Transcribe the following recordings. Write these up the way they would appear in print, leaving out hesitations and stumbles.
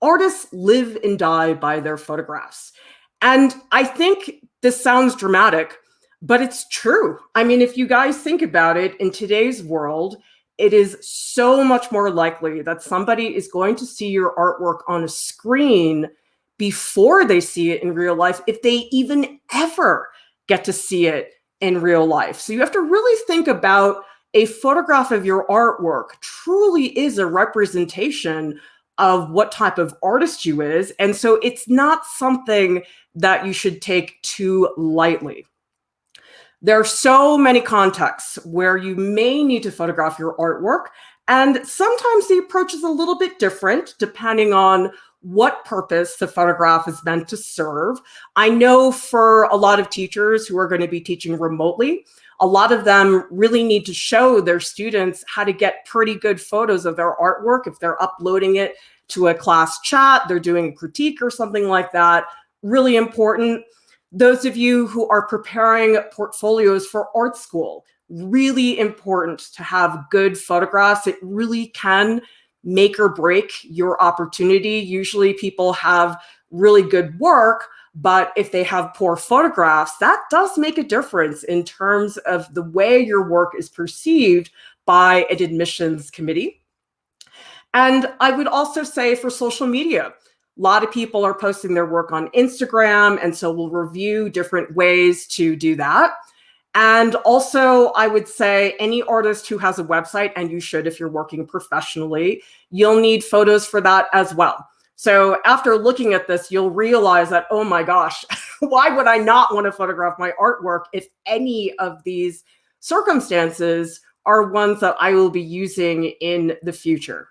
artists live and die by their photographs. And I think this sounds dramatic, but it's true. I mean, if you guys think about it, in today's world, it is so much more likely that somebody is going to see your artwork on a screen before they see it in real life, if they even ever get to see it in real life. So you have to really think about a photograph of your artwork truly is a representation of what type of artist you is. And so it's not something that you should take too lightly. There are so many contexts where you may need to photograph your artwork, and sometimes the approach is a little bit different depending on what purpose the photograph is meant to serve. I know for a lot of teachers who are going to be teaching remotely, a lot of them really need to show their students how to get pretty good photos of their artwork. If they're uploading it to a class chat, they're doing a critique or something like that, really important. Those of you who are preparing portfolios for art school, really important to have good photographs. It really can make or break your opportunity. Usually people have really good work, but if they have poor photographs, that does make a difference in terms of the way your work is perceived by an admissions committee. And I would also say for social media, a lot of people are posting their work on Instagram, and so we'll review different ways to do that. And also, I would say any artist who has a website, and you should if you're working professionally, you'll need photos for that as well. So after looking at this, you'll realize that, oh my gosh, why would I not want to photograph my artwork if any of these circumstances are ones that I will be using in the future?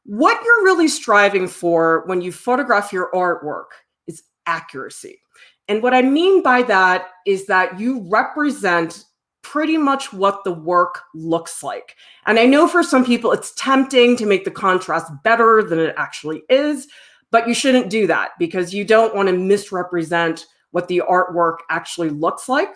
What you're really striving for when you photograph your artwork is accuracy. And what I mean by that is that you represent pretty much what the work looks like. And I know for some people it's tempting to make the contrast better than it actually is, but you shouldn't do that because you don't want to misrepresent what the artwork actually looks like.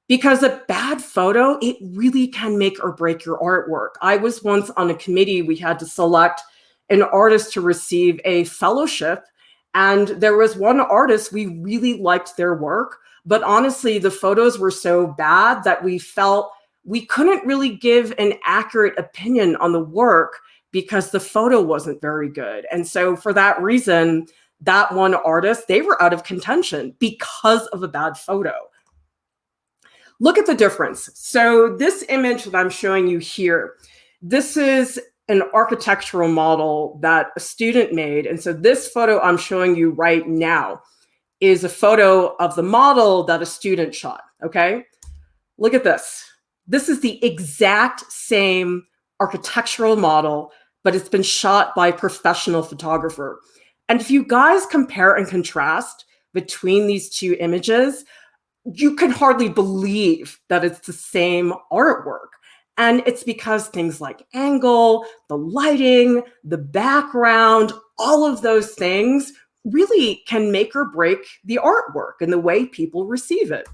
Because a bad photo, it really can make or break your artwork. I was once on a committee, we had to select an artist to receive a fellowship. And there was one artist, we really liked their work, but honestly, the photos were so bad that we felt we couldn't really give an accurate opinion on the work because the photo wasn't very good. And so for that reason, that one artist, they were out of contention because of a bad photo. Look at the difference. So this image that I'm showing you here, this is an architectural model that a student made. And so this photo I'm showing you right now is a photo of the model that a student shot, okay? Look at this. This is the exact same architectural model, but it's been shot by a professional photographer. And if you guys compare and contrast between these two images, you can hardly believe that it's the same artwork. And it's because things like angle, the lighting, the background, all of those things really can make or break the artwork and the way people receive it.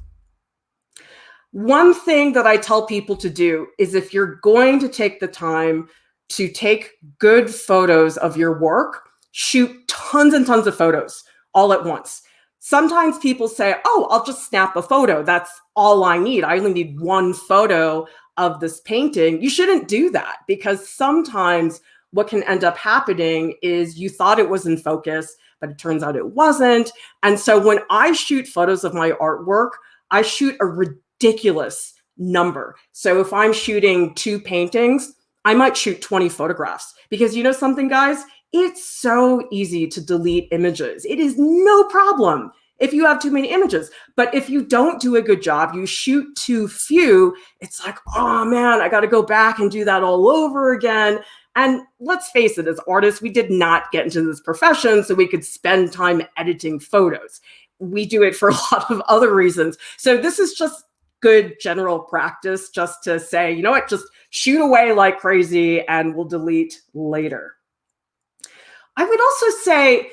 One thing that I tell people to do is if you're going to take the time to take good photos of your work, shoot tons and tons of photos all at once. Sometimes people say, oh, I'll just snap a photo. That's all I need. I only need one photo of this painting. You shouldn't do that because sometimes what can end up happening is you thought it was in focus, but it turns out it wasn't. And so when I shoot photos of my artwork, I shoot a ridiculous number. So if I'm shooting 2 paintings, I might shoot 20 photographs because you know something, guys? It's so easy to delete images. It is no problem if you have too many images. But if you don't do a good job, you shoot too few, it's like, oh man, I got to go back and do that all over again. And let's face it, as artists, we did not get into this profession so we could spend time editing photos. We do it for a lot of other reasons. So this is just good general practice just to say, you know what, just shoot away like crazy and we'll delete later. I would also say,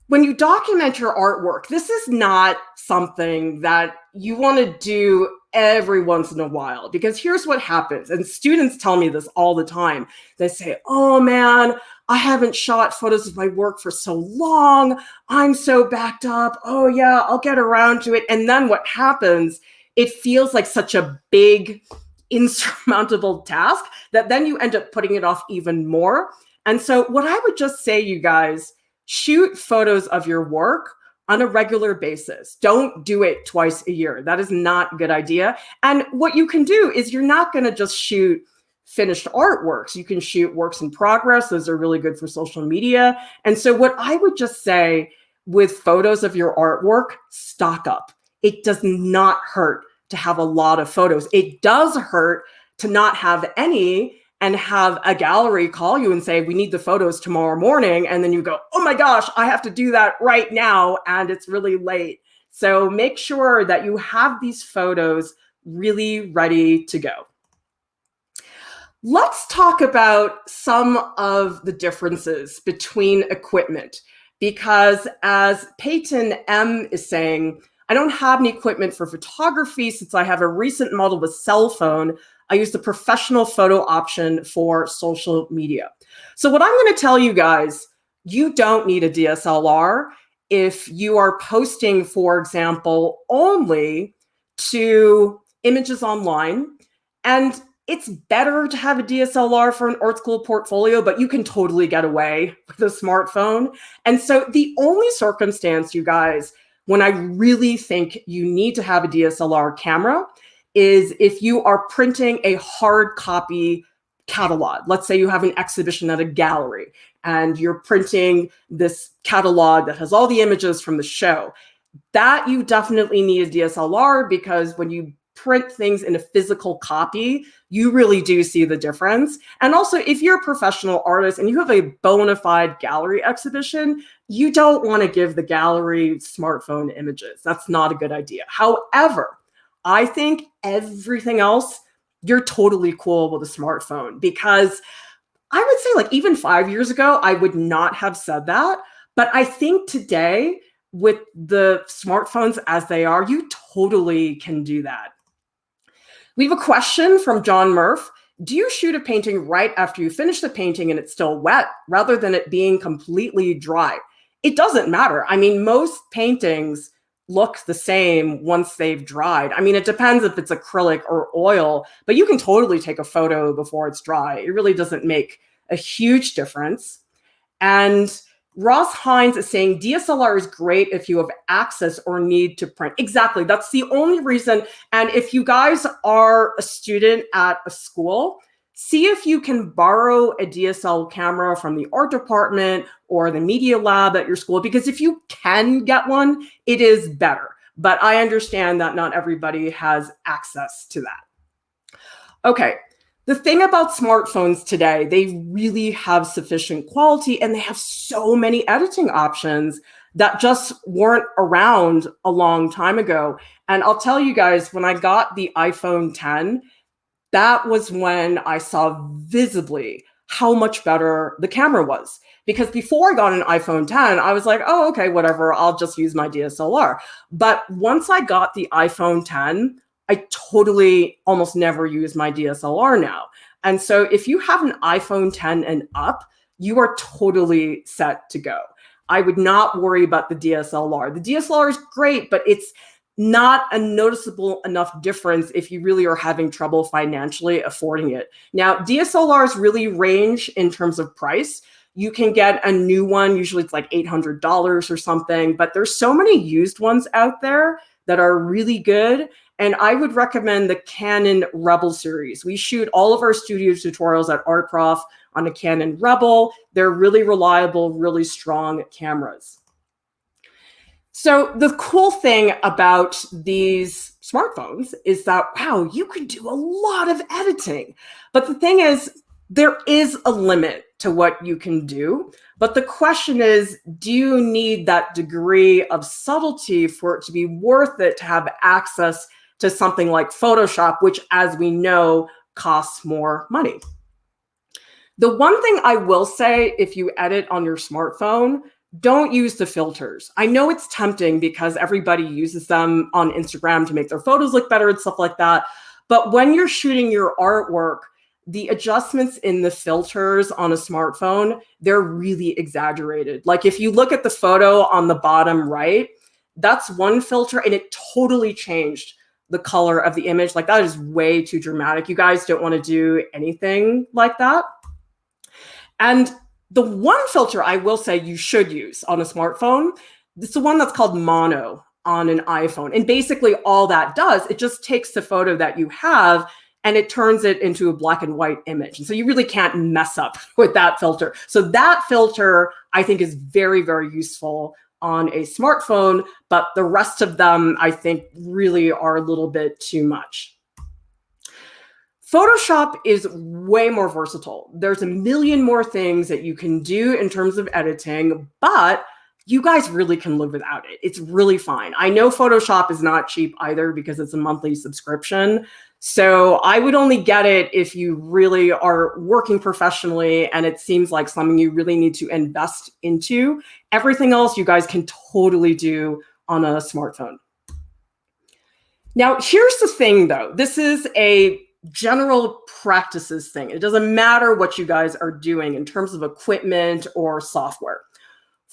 when you document your artwork, this is not something that you want to do every once in a while, because here's what happens. And students tell me this all the time. They say, oh man, I haven't shot photos of my work for so long. I'm so backed up. Oh yeah, I'll get around to it. And then what happens, it feels like such a big, insurmountable task that then you end up putting it off even more. And so what I would just say, you guys, shoot photos of your work on a regular basis. Don't do it twice a year. That is not a good idea. And what you can do is you're not going to just shoot finished artworks. You can shoot works in progress. Those are really good for social media. And so what I would just say with photos of your artwork, stock up. It does not hurt to have a lot of photos. It does hurt to not have any and have a gallery call you and say, we need the photos tomorrow morning. And then you go, oh my gosh, I have to do that right now. And it's really late. So make sure that you have these photos really ready to go. Let's talk about some of the differences between equipment, because as Peyton M is saying, I don't have any equipment for photography since I have a recent model of a cell phone. I use the professional photo option for social media. So what I'm going to tell you guys, you don't need a DSLR if you are posting, for example, only to images online. And it's better to have a DSLR for an art school portfolio, but you can totally get away with a smartphone. And so the only circumstance, you guys, when I really think you need to have a DSLR camera is if you are printing a hard copy catalog. Let's say you have an exhibition at a gallery and you're printing this catalog that has all the images from the show. That you definitely need a DSLR, because when you print things in a physical copy, you really do see the difference. And also, if you're a professional artist and you have a bona fide gallery exhibition, you don't want to give the gallery smartphone images. That's not a good idea. However, I think everything else, you're totally cool with a smartphone, because I would say, like, even 5 years ago, I would not have said that. But I think today, with the smartphones as they are, you totally can do that. We have a question from John Murph. Do you shoot a painting right after you finish the painting and it's still wet, rather than it being completely dry? It doesn't matter. I mean, most paintings look the same once they've dried. I mean, it depends if it's acrylic or oil, but you can totally take a photo before it's dry. It really doesn't make a huge difference. And Ross Hines is saying DSLR is great if you have access or need to print. Exactly. That's the only reason. And if you guys are a student at a school, see if you can borrow a DSLR camera from the art department or the media lab at your school, because if you can get one, it is better. But I understand that not everybody has access to that. Okay. The thing about smartphones today, they really have sufficient quality and they have so many editing options that just weren't around a long time ago. And I'll tell you guys, when I got the iPhone 10, that was when I saw visibly how much better the camera was. Because before I got an iPhone 10, I was like, oh, okay, whatever, I'll just use my DSLR. But once I got the iPhone 10, I totally almost never use my DSLR now. And so if you have an iPhone 10 and up, you are totally set to go. I would not worry about the DSLR. The DSLR is great, but it's not a noticeable enough difference if you really are having trouble financially affording it. Now, DSLRs really range in terms of price. You can get a new one, usually it's like $800 or something, but there's so many used ones out there that are really good. And I would recommend the Canon Rebel series. We shoot all of our studio tutorials at Art Prof on a Canon Rebel. They're really reliable, really strong cameras. So the cool thing about these smartphones is that, wow, you can do a lot of editing. But the thing is, there is a limit to what you can do. But the question is, do you need that degree of subtlety for it to be worth it to have access to something like Photoshop, which, as we know, costs more money? The one thing I will say, if you edit on your smartphone, don't use the filters. I know it's tempting because everybody uses them on Instagram to make their photos look better and stuff like that. But when you're shooting your artwork, the adjustments in the filters on a smartphone, they're really exaggerated. Like if you look at the photo on the bottom right, that's one filter and it totally changed the color of the image. Like that is way too dramatic. You guys don't want to do anything like that. And the one filter I will say you should use on a smartphone, it's the one that's called mono on an iPhone. And basically all that does, it just takes the photo that you have and it turns it into a black and white image. And so you really can't mess up with that filter. So that filter I think is very, very useful on a smartphone, but the rest of them I think really are a little bit too much. Photoshop is way more versatile. There's a million more things that you can do in terms of editing, but you guys really can live without it. It's really fine. I know Photoshop is not cheap either because it's a monthly subscription. So I would only get it if you really are working professionally and it seems like something you really need to invest into. Everything else you guys can totally do on a smartphone. Now, here's the thing though. This is a general practices thing. It doesn't matter what you guys are doing in terms of equipment or software.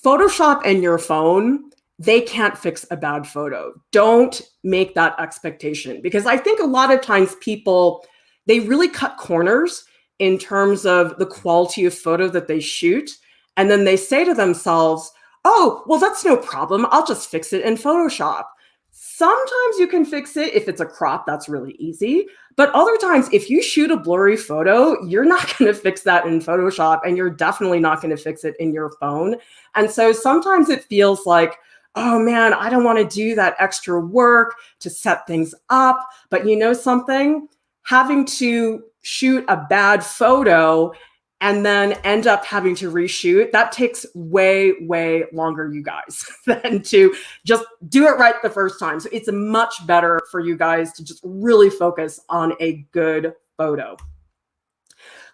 Photoshop and your phone, they can't fix a bad photo. Don't make that expectation because I think a lot of times people, they really cut corners in terms of the quality of photo that they shoot. And then they say to themselves, oh, well, that's no problem. I'll just fix it in Photoshop. Sometimes you can fix it if it's a crop, that's really easy. But other times, if you shoot a blurry photo, you're not going to fix that in Photoshop and you're definitely not going to fix it in your phone. And so sometimes it feels like, oh man, I don't want to do that extra work to set things up. But you know something? Having to shoot a bad photo and then end up having to reshoot, that takes way, way longer, you guys, than to just do it right the first time. So it's much better for you guys to just really focus on a good photo.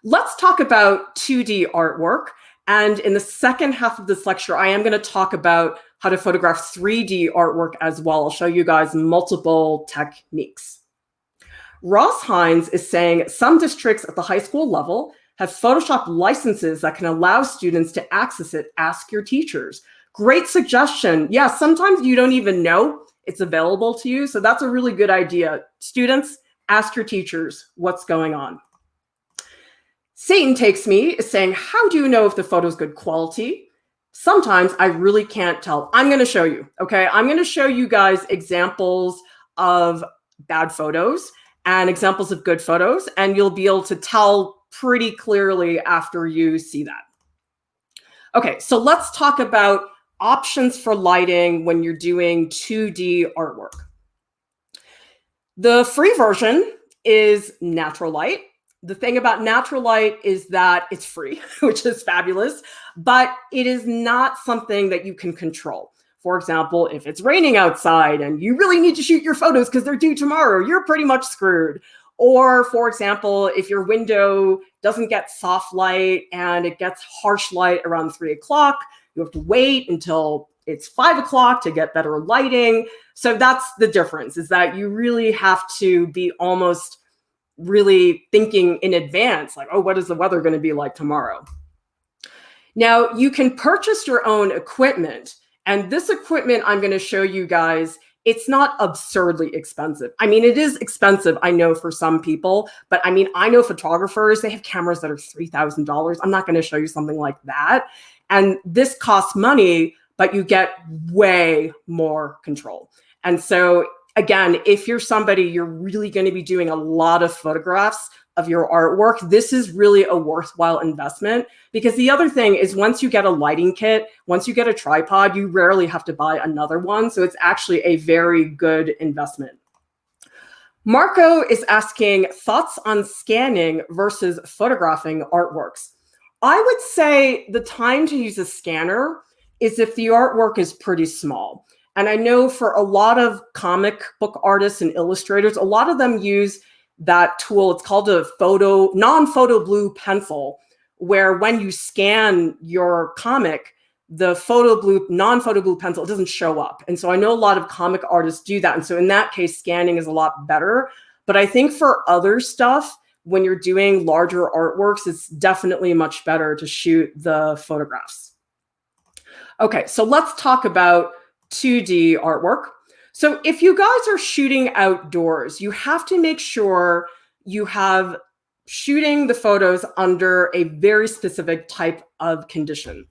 Let's talk about 2D artwork. And in the second half of this lecture, I am going to talk about how to photograph 3D artwork as well. I'll show you guys multiple techniques. Ross Hines is saying some districts at the high school level have Photoshop licenses that can allow students to access it. Ask your teachers. Great suggestion. Yeah, sometimes you don't even know it's available to you. So that's a really good idea. Students, ask your teachers what's going on. Satan Takes Me is saying, how do you know if the photo is good quality? Sometimes I really can't tell. I'm going to show you, okay? I'm going to show you guys examples of bad photos and examples of good photos, and you'll be able to tell pretty clearly after you see that. Okay, so let's talk about options for lighting when you're doing 2D artwork. The free version is natural light. The thing about natural light is that it's free, which is fabulous, but it is not something that you can control. For example, if it's raining outside and you really need to shoot your photos because they're due tomorrow, you're pretty much screwed. Or for example, if your window doesn't get soft light and it gets harsh light around 3 o'clock, you have to wait until it's 5 o'clock to get better lighting. So that's the difference, is that you really have to be almost really thinking in advance, like, oh, what is the weather going to be like tomorrow? Now, you can purchase your own equipment. And this equipment I'm going to show you guys, it's not absurdly expensive. I mean, it is expensive, I know, for some people, but I mean, I know photographers, they have cameras that are $3,000. I'm not going to show you something like that. And this costs money, but you get way more control. And so again, if you're somebody, you're really going to be doing a lot of photographs of your artwork, this is really a worthwhile investment, because the other thing is once you get a lighting kit, once you get a tripod, you rarely have to buy another one. So it's actually a very good investment. Marco is asking thoughts on scanning versus photographing artworks. I would say the time to use a scanner is if the artwork is pretty small. And I know for a lot of comic book artists and illustrators, a lot of them use that tool. It's called a non-photo blue pencil, where when you scan your comic, the photo blue, non-photo blue pencil, it doesn't show up. And so I know a lot of comic artists do that. And so in that case, scanning is a lot better. But I think for other stuff, when you're doing larger artworks, it's definitely much better to shoot the photographs. Okay, so let's talk about 2D artwork. So if you guys are shooting outdoors, you have to make sure you have shooting the photos under a very specific type of condition.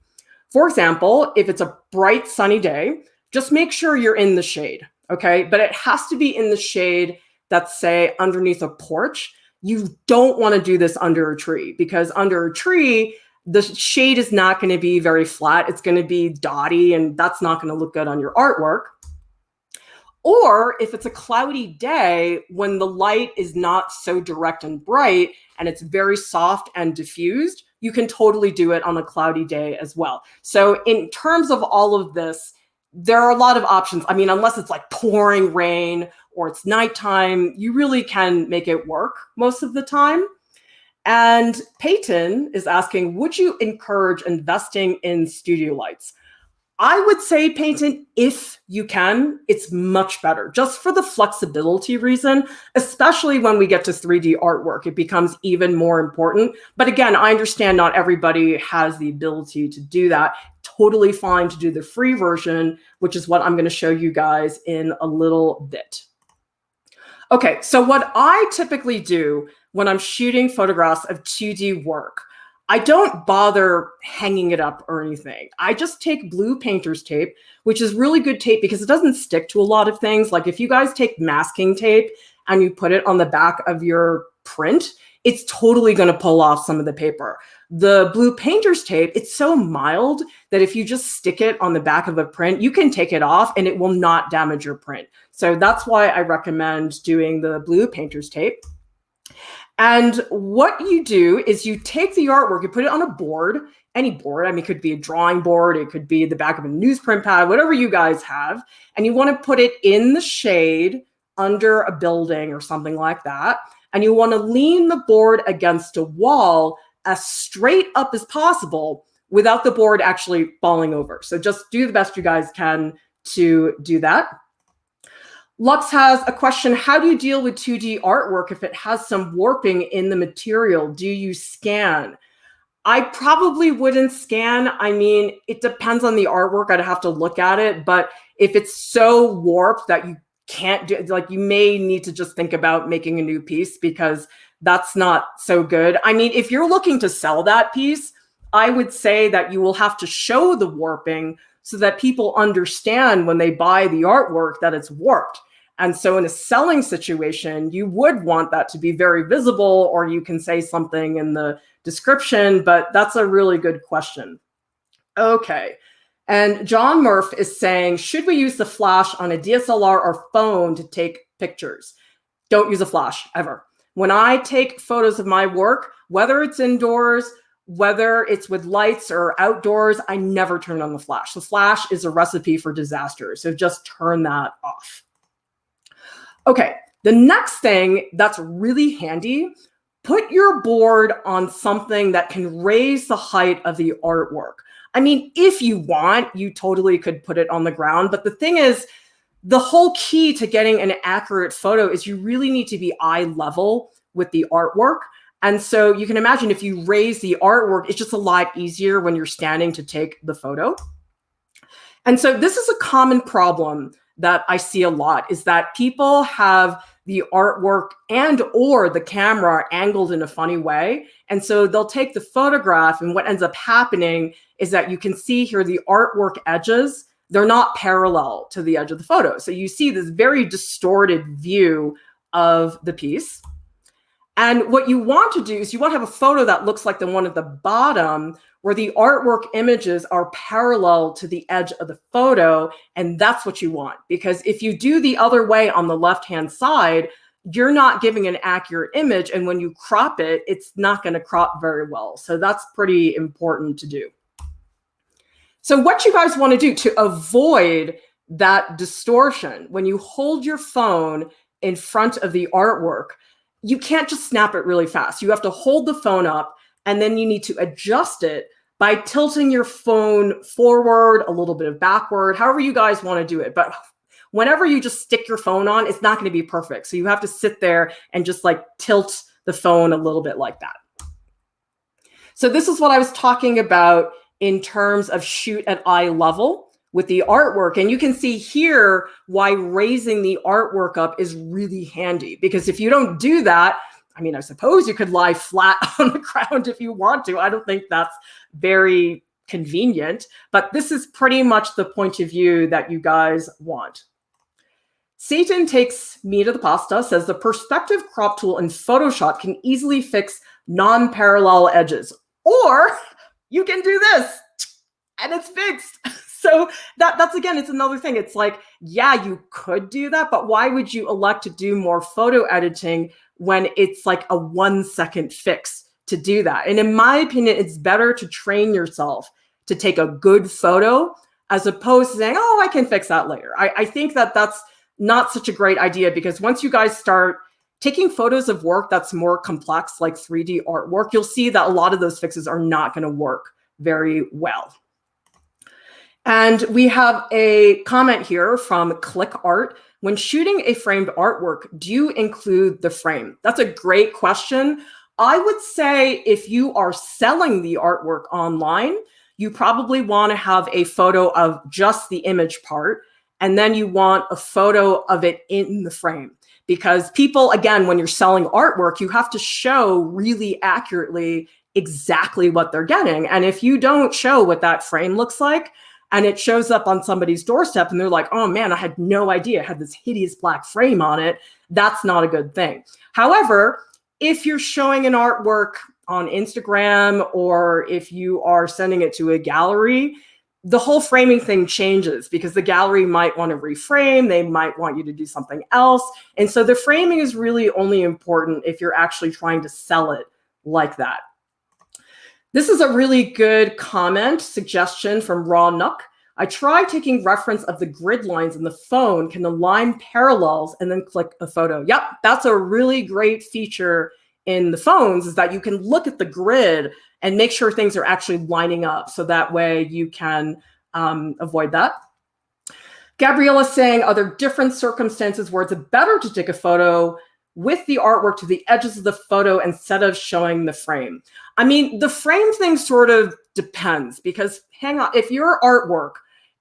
For example, if it's a bright sunny day, just make sure you're in the shade, okay? But it has to be in the shade that's, say, underneath a porch. You don't want to do this under a tree, because under a tree, the shade is not going to be very flat. It's going to be dotty, and that's not going to look good on your artwork. Or if it's a cloudy day when the light is not so direct and bright and it's very soft and diffused, you can totally do it on a cloudy day as well. So in terms of all of this, there are a lot of options. I mean, unless it's like pouring rain or it's nighttime, you really can make it work most of the time. And Peyton is asking, would you encourage investing in studio lights? I would say, Peyton, if you can, it's much better, just for the flexibility reason, especially when we get to 3D artwork, it becomes even more important. But again, I understand not everybody has the ability to do that. Totally fine to do the free version, which is what I'm going to show you guys in a little bit. Okay, so what I typically do when I'm shooting photographs of 2D work, I don't bother hanging it up or anything. I just take blue painter's tape, which is really good tape because it doesn't stick to a lot of things. Like if you guys take masking tape and you put it on the back of your print, it's totally going to pull off some of the paper. The blue painter's tape, it's so mild that if you just stick it on the back of a print, you can take it off and it will not damage your print. So that's why I recommend doing the blue painter's tape. And what you do is you take the artwork, you put it on a board, any board. I mean, it could be a drawing board, it could be the back of a newsprint pad, whatever you guys have. And you want to put it in the shade under a building or something like that. And you want to lean the board against a wall as straight up as possible without the board actually falling over. So just do the best you guys can to do that. Lux has a question. How do you deal with 2D artwork if it has some warping in the material? Do you scan? I probably wouldn't scan. I mean, it depends on the artwork. I'd have to look at it. But if it's so warped that you can't do, like, you may need to just think about making a new piece, because that's not so good. I mean, if you're looking to sell that piece, I would say that you will have to show the warping so that people understand when they buy the artwork that it's warped. And so in a selling situation, you would want that to be very visible, or you can say something in the description, but that's a really good question. Okay. And John Murph is saying, should we use the flash on a DSLR or phone to take pictures? Don't use a flash ever. When I take photos of my work, whether it's indoors, whether it's with lights or outdoors, I never turn on the flash. The flash is a recipe for disaster. So just turn that off. Okay, the next thing that's really handy, put your board on something that can raise the height of the artwork. I mean, if you want, you totally could put it on the ground. But the thing is, the whole key to getting an accurate photo is you really need to be eye level with the artwork. And so you can imagine if you raise the artwork, it's just a lot easier when you're standing to take the photo. And so this is a common problem that I see a lot, is that people have the artwork and or the camera angled in a funny way. And so they'll take the photograph, and what ends up happening is that you can see here the artwork edges, they're not parallel to the edge of the photo. So you see this very distorted view of the piece. And what you want to do is you want to have a photo that looks like the one at the bottom, where the artwork images are parallel to the edge of the photo. And that's what you want. Because if you do the other way on the left-hand side, you're not giving an accurate image. And when you crop it, it's not going to crop very well. So that's pretty important to do. So what you guys want to do to avoid that distortion, when you hold your phone in front of the artwork, you can't just snap it really fast. You have to hold the phone up, and then you need to adjust it by tilting your phone forward, a little bit of backward, however you guys want to do it. But whenever you just stick your phone on, it's not going to be perfect. So you have to sit there and just like tilt the phone a little bit like that. So this is what I was talking about in terms of shoot at eye level with the artwork. And you can see here why raising the artwork up is really handy, because if you don't do that, I mean, I suppose you could lie flat on the ground if you want to. I don't think that's very convenient, but this is pretty much the point of view that you guys want. Satan takes me to the pasta, says the perspective crop tool in Photoshop can easily fix non-parallel edges. Or you can do this and it's fixed. So that's, again, it's another thing. It's like, yeah, you could do that, but why would you elect to do more photo editing when it's like a 1 second fix to do that? And in my opinion, it's better to train yourself to take a good photo as opposed to saying, oh, I can fix that later. I think that that's not such a great idea, because once you guys start taking photos of work that's more complex, like 3D artwork, you'll see that a lot of those fixes are not going to work very well. And we have a comment here from Click Art. When shooting a framed artwork, do you include the frame? That's a great question. I would say if you are selling the artwork online, you probably want to have a photo of just the image part, and then you want a photo of it in the frame. Because people, again, when you're selling artwork, you have to show really accurately exactly what they're getting. And if you don't show what that frame looks like, and it shows up on somebody's doorstep and they're like, oh man, I had no idea it had this hideous black frame on it, that's not a good thing. However, if you're showing an artwork on Instagram, or if you are sending it to a gallery, the whole framing thing changes, because the gallery might want to reframe, they might want you to do something else. And so the framing is really only important if you're actually trying to sell it like that. This is a really good comment suggestion from Raw Nook. I tried taking reference of the grid lines in the phone. Can align parallels and then click a photo? Yep, that's a really great feature in the phones, is that you can look at the grid and make sure things are actually lining up. So that way you can avoid that. Gabriella's saying, are there different circumstances where it's better to take a photo with the artwork to the edges of the photo instead of showing the frame? I mean, the frame thing sort of depends, because hang on, if your artwork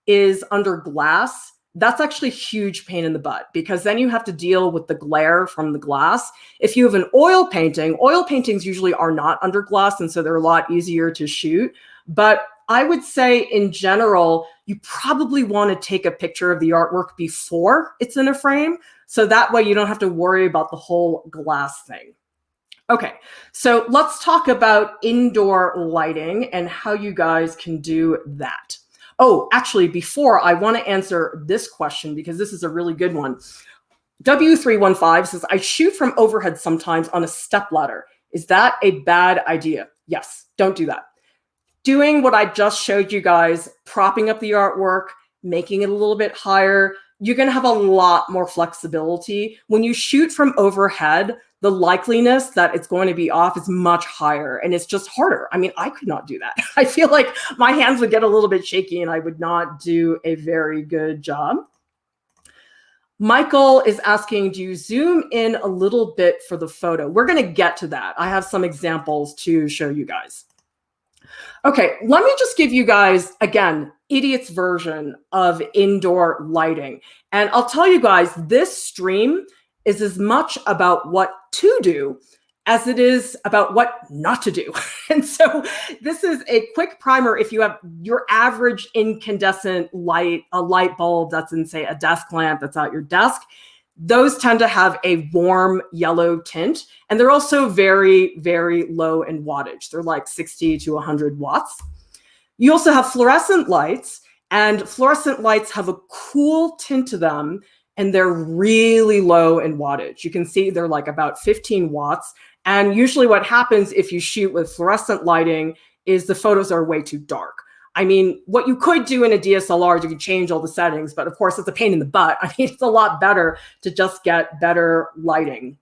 is under glass, that's actually a huge pain in the butt, because then you have to deal with the glare from the glass. If you have an oil paintings usually are not under glass, and so they're a lot easier to shoot. But I would say in general, you probably want to take a picture of the artwork before it's in a frame, so that way you don't have to worry about the whole glass thing. Okay, so let's talk about indoor lighting and how you guys can do that. Oh, actually, before, I want to answer this question, because this is a really good one. W315 says, I shoot from overhead sometimes on a stepladder. Is that a bad idea? Yes, don't do that. Doing what I just showed you guys, propping up the artwork, making it a little bit higher, you're going to have a lot more flexibility. When you shoot from overhead, the likeliness that it's going to be off is much higher, and it's just harder. I mean, I could not do that. I feel like my hands would get a little bit shaky and I would not do a very good job. Michael is asking, do you zoom in a little bit for the photo? We're going to get to that. I have some examples to show you guys. Okay, let me just give you guys, again, idiot's version of indoor lighting. And I'll tell you guys, this stream is as much about what to do as it is about what not to do. And so this is a quick primer. If you have your average incandescent light, a light bulb that's in, say, a desk lamp that's at your desk, those tend to have a warm yellow tint. And they're also very, very low in wattage. They're like 60 to 100 watts. You also have fluorescent lights, and fluorescent lights have a cool tint to them, and they're really low in wattage. You can see they're like about 15 watts. And usually what happens if you shoot with fluorescent lighting is the photos are way too dark. I mean, what you could do in a DSLR is you could change all the settings, but of course it's a pain in the butt. I mean, it's a lot better to just get better lighting.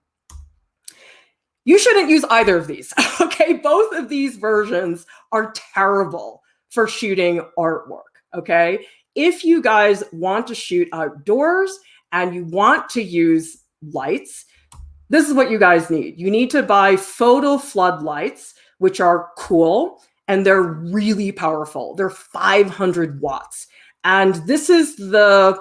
You shouldn't use either of these, okay? Both of these versions are terrible for shooting artwork, okay? If you guys want to shoot outdoors and you want to use lights, this is what you guys need. You need to buy photo floodlights, which are cool, and they're really powerful. They're 500 watts. And this is the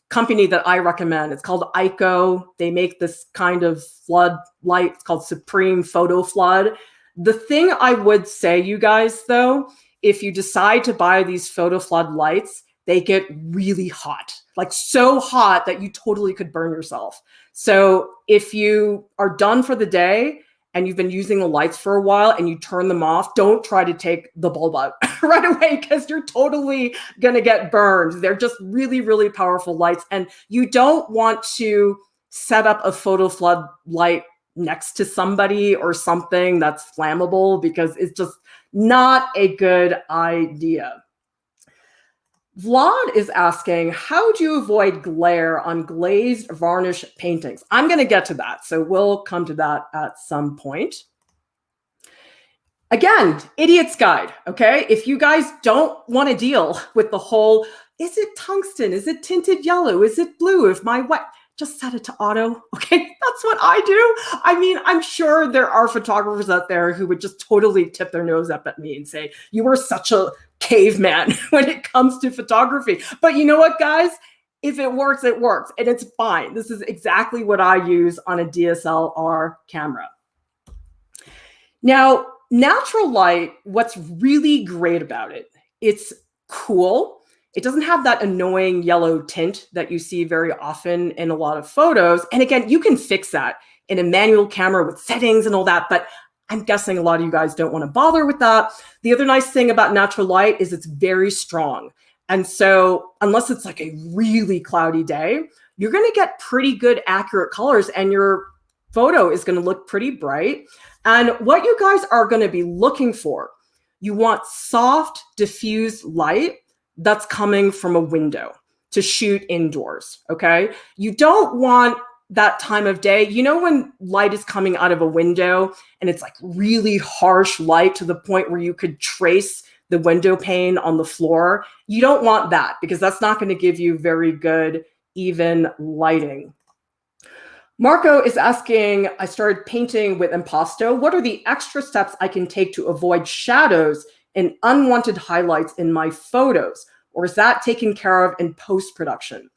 company that I recommend. It's called ICO. They make this kind of flood light. It's called Supreme Photo Flood. The thing I would say, you guys, though, if you decide to buy these photo flood lights, they get really hot, like so hot that you totally could burn yourself. So if you are done for the day and you've been using the lights for a while and you turn them off, don't try to take the bulb out right away, because you're totally gonna get burned. They're just really, really powerful lights. And you don't want to set up a photo flood light next to somebody or something that's flammable, because it's just not a good idea. Vlad is asking, how do you avoid glare on glazed varnish paintings? I'm going to get to that, so we'll come to that at some point. Again, idiot's guide, okay? If you guys don't want to deal with the whole, is it tungsten? Is it tinted yellow? Is it blue? If my wet, just set it to auto, okay? That's what I do. I mean, I'm sure there are photographers out there who would just totally tip their nose up at me and say, you are such a caveman when it comes to photography. But you know what, guys? If it works, it works, and it's fine. This is exactly what I use on a DSLR camera. Now, natural light, what's really great about it, it's cool. It doesn't have that annoying yellow tint that you see very often in a lot of photos. And again, you can fix that in a manual camera with settings and all that, but I'm guessing a lot of you guys don't want to bother with that. The other nice thing about natural light is it's very strong. And so unless it's like a really cloudy day, you're going to get pretty good accurate colors and your photo is going to look pretty bright. And what you guys are going to be looking for, you want soft, diffused light that's coming from a window to shoot indoors, okay? You don't want that time of day. You know when light is coming out of a window and it's like really harsh light to the point where you could trace the window pane on the floor? You don't want that, because that's not going to give you very good, even lighting. Marco is asking, I started painting with impasto. What are the extra steps I can take to avoid shadows and unwanted highlights in my photos? Or is that taken care of in post-production?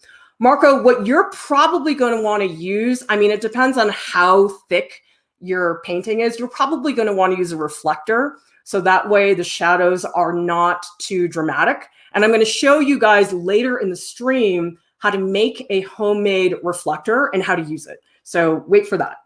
Marco, what you're probably going to want to use, I mean, it depends on how thick your painting is. You're probably going to want to use a reflector, so that way the shadows are not too dramatic. And I'm going to show you guys later in the stream how to make a homemade reflector and how to use it. So wait for that.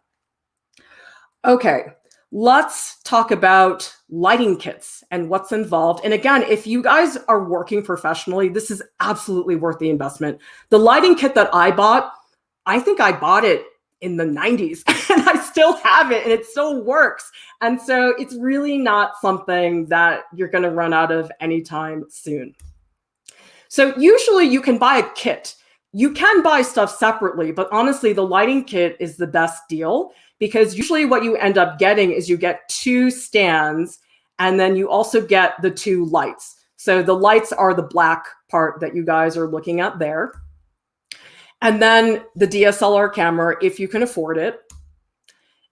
Okay, let's talk about lighting kits and what's involved. And again, if you guys are working professionally, this is absolutely worth the investment. The lighting kit that I bought, I think I bought it in the 90s and I still have it and it still works. And so it's really not something that you're going to run out of anytime soon. So usually you can buy a kit. You can buy stuff separately, but honestly, the lighting kit is the best deal, because usually what you end up getting is you get 2 stands and then you also get the 2 lights. So the lights are the black part that you guys are looking at there. And then the DSLR camera, if you can afford it.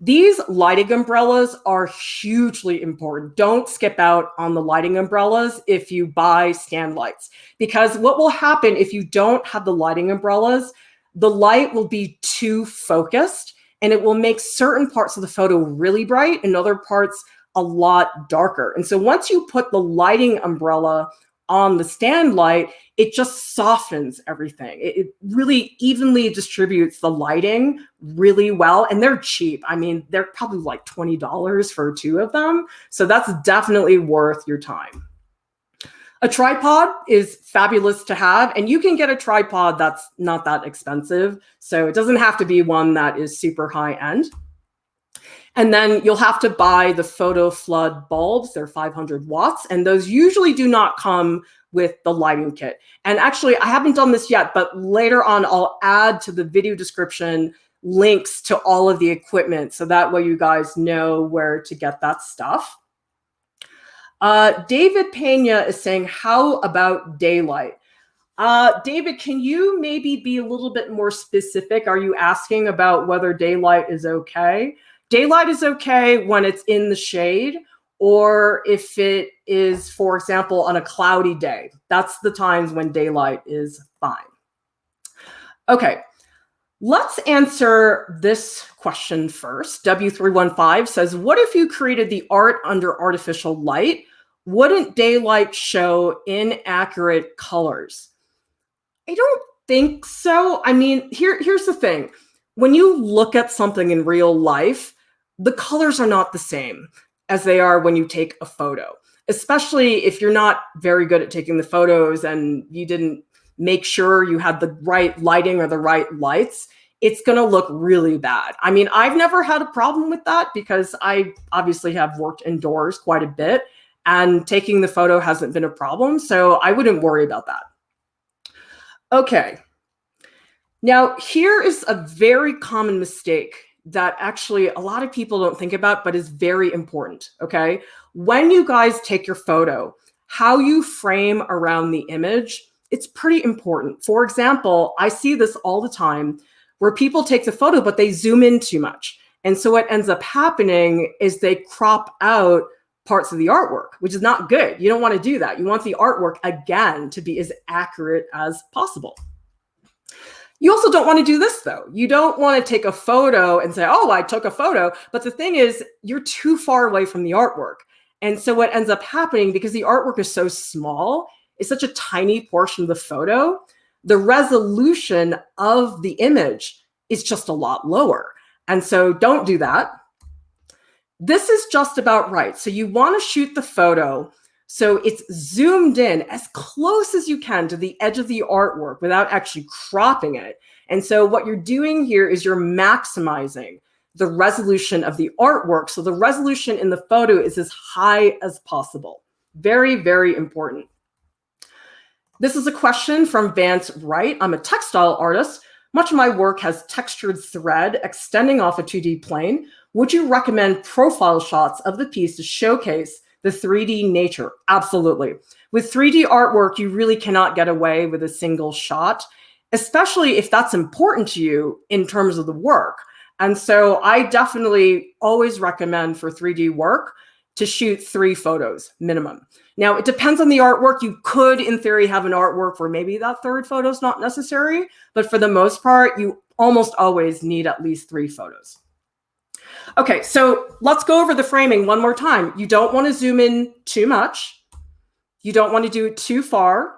These lighting umbrellas are hugely important. Don't skip out on the lighting umbrellas if you buy stand lights, because what will happen if you don't have the lighting umbrellas, the light will be too focused and it will make certain parts of the photo really bright and other parts a lot darker. And so once you put the lighting umbrella on the stand light, it just softens everything. It really evenly distributes the lighting really well. And they're cheap. I mean, they're probably like $20 for 2 of them. So that's definitely worth your time. A tripod is fabulous to have, and you can get a tripod that's not that expensive. So it doesn't have to be one that is super high end. And then you'll have to buy the photo flood bulbs. They're 500 watts, and those usually do not come with the lighting kit. And actually, I haven't done this yet, but later on, I'll add to the video description links to all of the equipment, so that way you guys know where to get that stuff. David Pena is saying, how about daylight? David, can you maybe be a little bit more specific? Are you asking about whether daylight is okay? Daylight is okay when it's in the shade, or if it is, for example, on a cloudy day. That's the times when daylight is fine. Okay, let's answer this question first. W315 says, what if you created the art under artificial light? Wouldn't daylight show inaccurate colors? I don't think so. I mean, here's the thing. When you look at something in real life, the colors are not the same as they are when you take a photo, especially if you're not very good at taking the photos and you didn't make sure you had the right lighting or the right lights. It's going to look really bad. I mean, I've never had a problem with that because I obviously have worked indoors quite a bit, and taking the photo hasn't been a problem. So I wouldn't worry about that. Okay. Now, here is a very common mistake that actually a lot of people don't think about, but is very important, okay? When you guys take your photo, how you frame around the image, it's pretty important. For example, I see this all the time where people take the photo, but they zoom in too much. And so what ends up happening is they crop out parts of the artwork, which is not good. You don't want to do that. You want the artwork, again, to be as accurate as possible. You also don't want to do this, though. You don't want to take a photo and say, oh, I took a photo. But the thing is, you're too far away from the artwork. And so what ends up happening, because the artwork is so small, it's such a tiny portion of the photo, the resolution of the image is just a lot lower. And so don't do that. This is just about right. So you want to shoot the photo so it's zoomed in as close as you can to the edge of the artwork without actually cropping it. And so what you're doing here is you're maximizing the resolution of the artwork. So the resolution in the photo is as high as possible. Very, very important. This is a question from Vance Wright. I'm a textile artist. Much of my work has textured thread extending off a 2D plane. Would you recommend profile shots of the piece to showcase the 3D nature? Absolutely. With 3D artwork, you really cannot get away with a single shot, especially if that's important to you in terms of the work. And so I definitely always recommend for 3D work to shoot 3 photos minimum. Now, it depends on the artwork. You could, in theory, have an artwork where maybe that 3rd photo is not necessary, but for the most part, you almost always need at least 3 photos. Okay, so let's go over the framing one more time. You don't want to zoom in too much. You don't want to do it too far.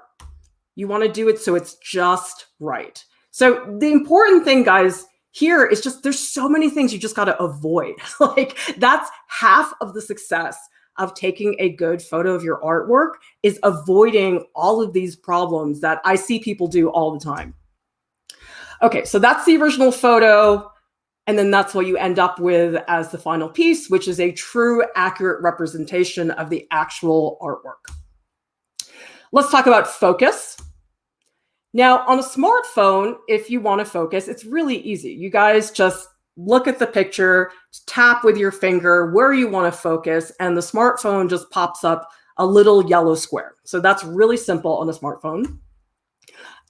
You want to do it so it's just right. So the important thing, guys, here is just there's so many things you just got to avoid. Like that's half of the success of taking a good photo of your artwork is avoiding all of these problems that I see people do all the time. Okay, so that's the original photo. And then that's what you end up with as the final piece, which is a true, accurate representation of the actual artwork. Let's talk about focus. Now, on a smartphone, if you want to focus, it's really easy. You guys just look at the picture, tap with your finger where you want to focus, and the smartphone just pops up a little yellow square. So that's really simple on a smartphone.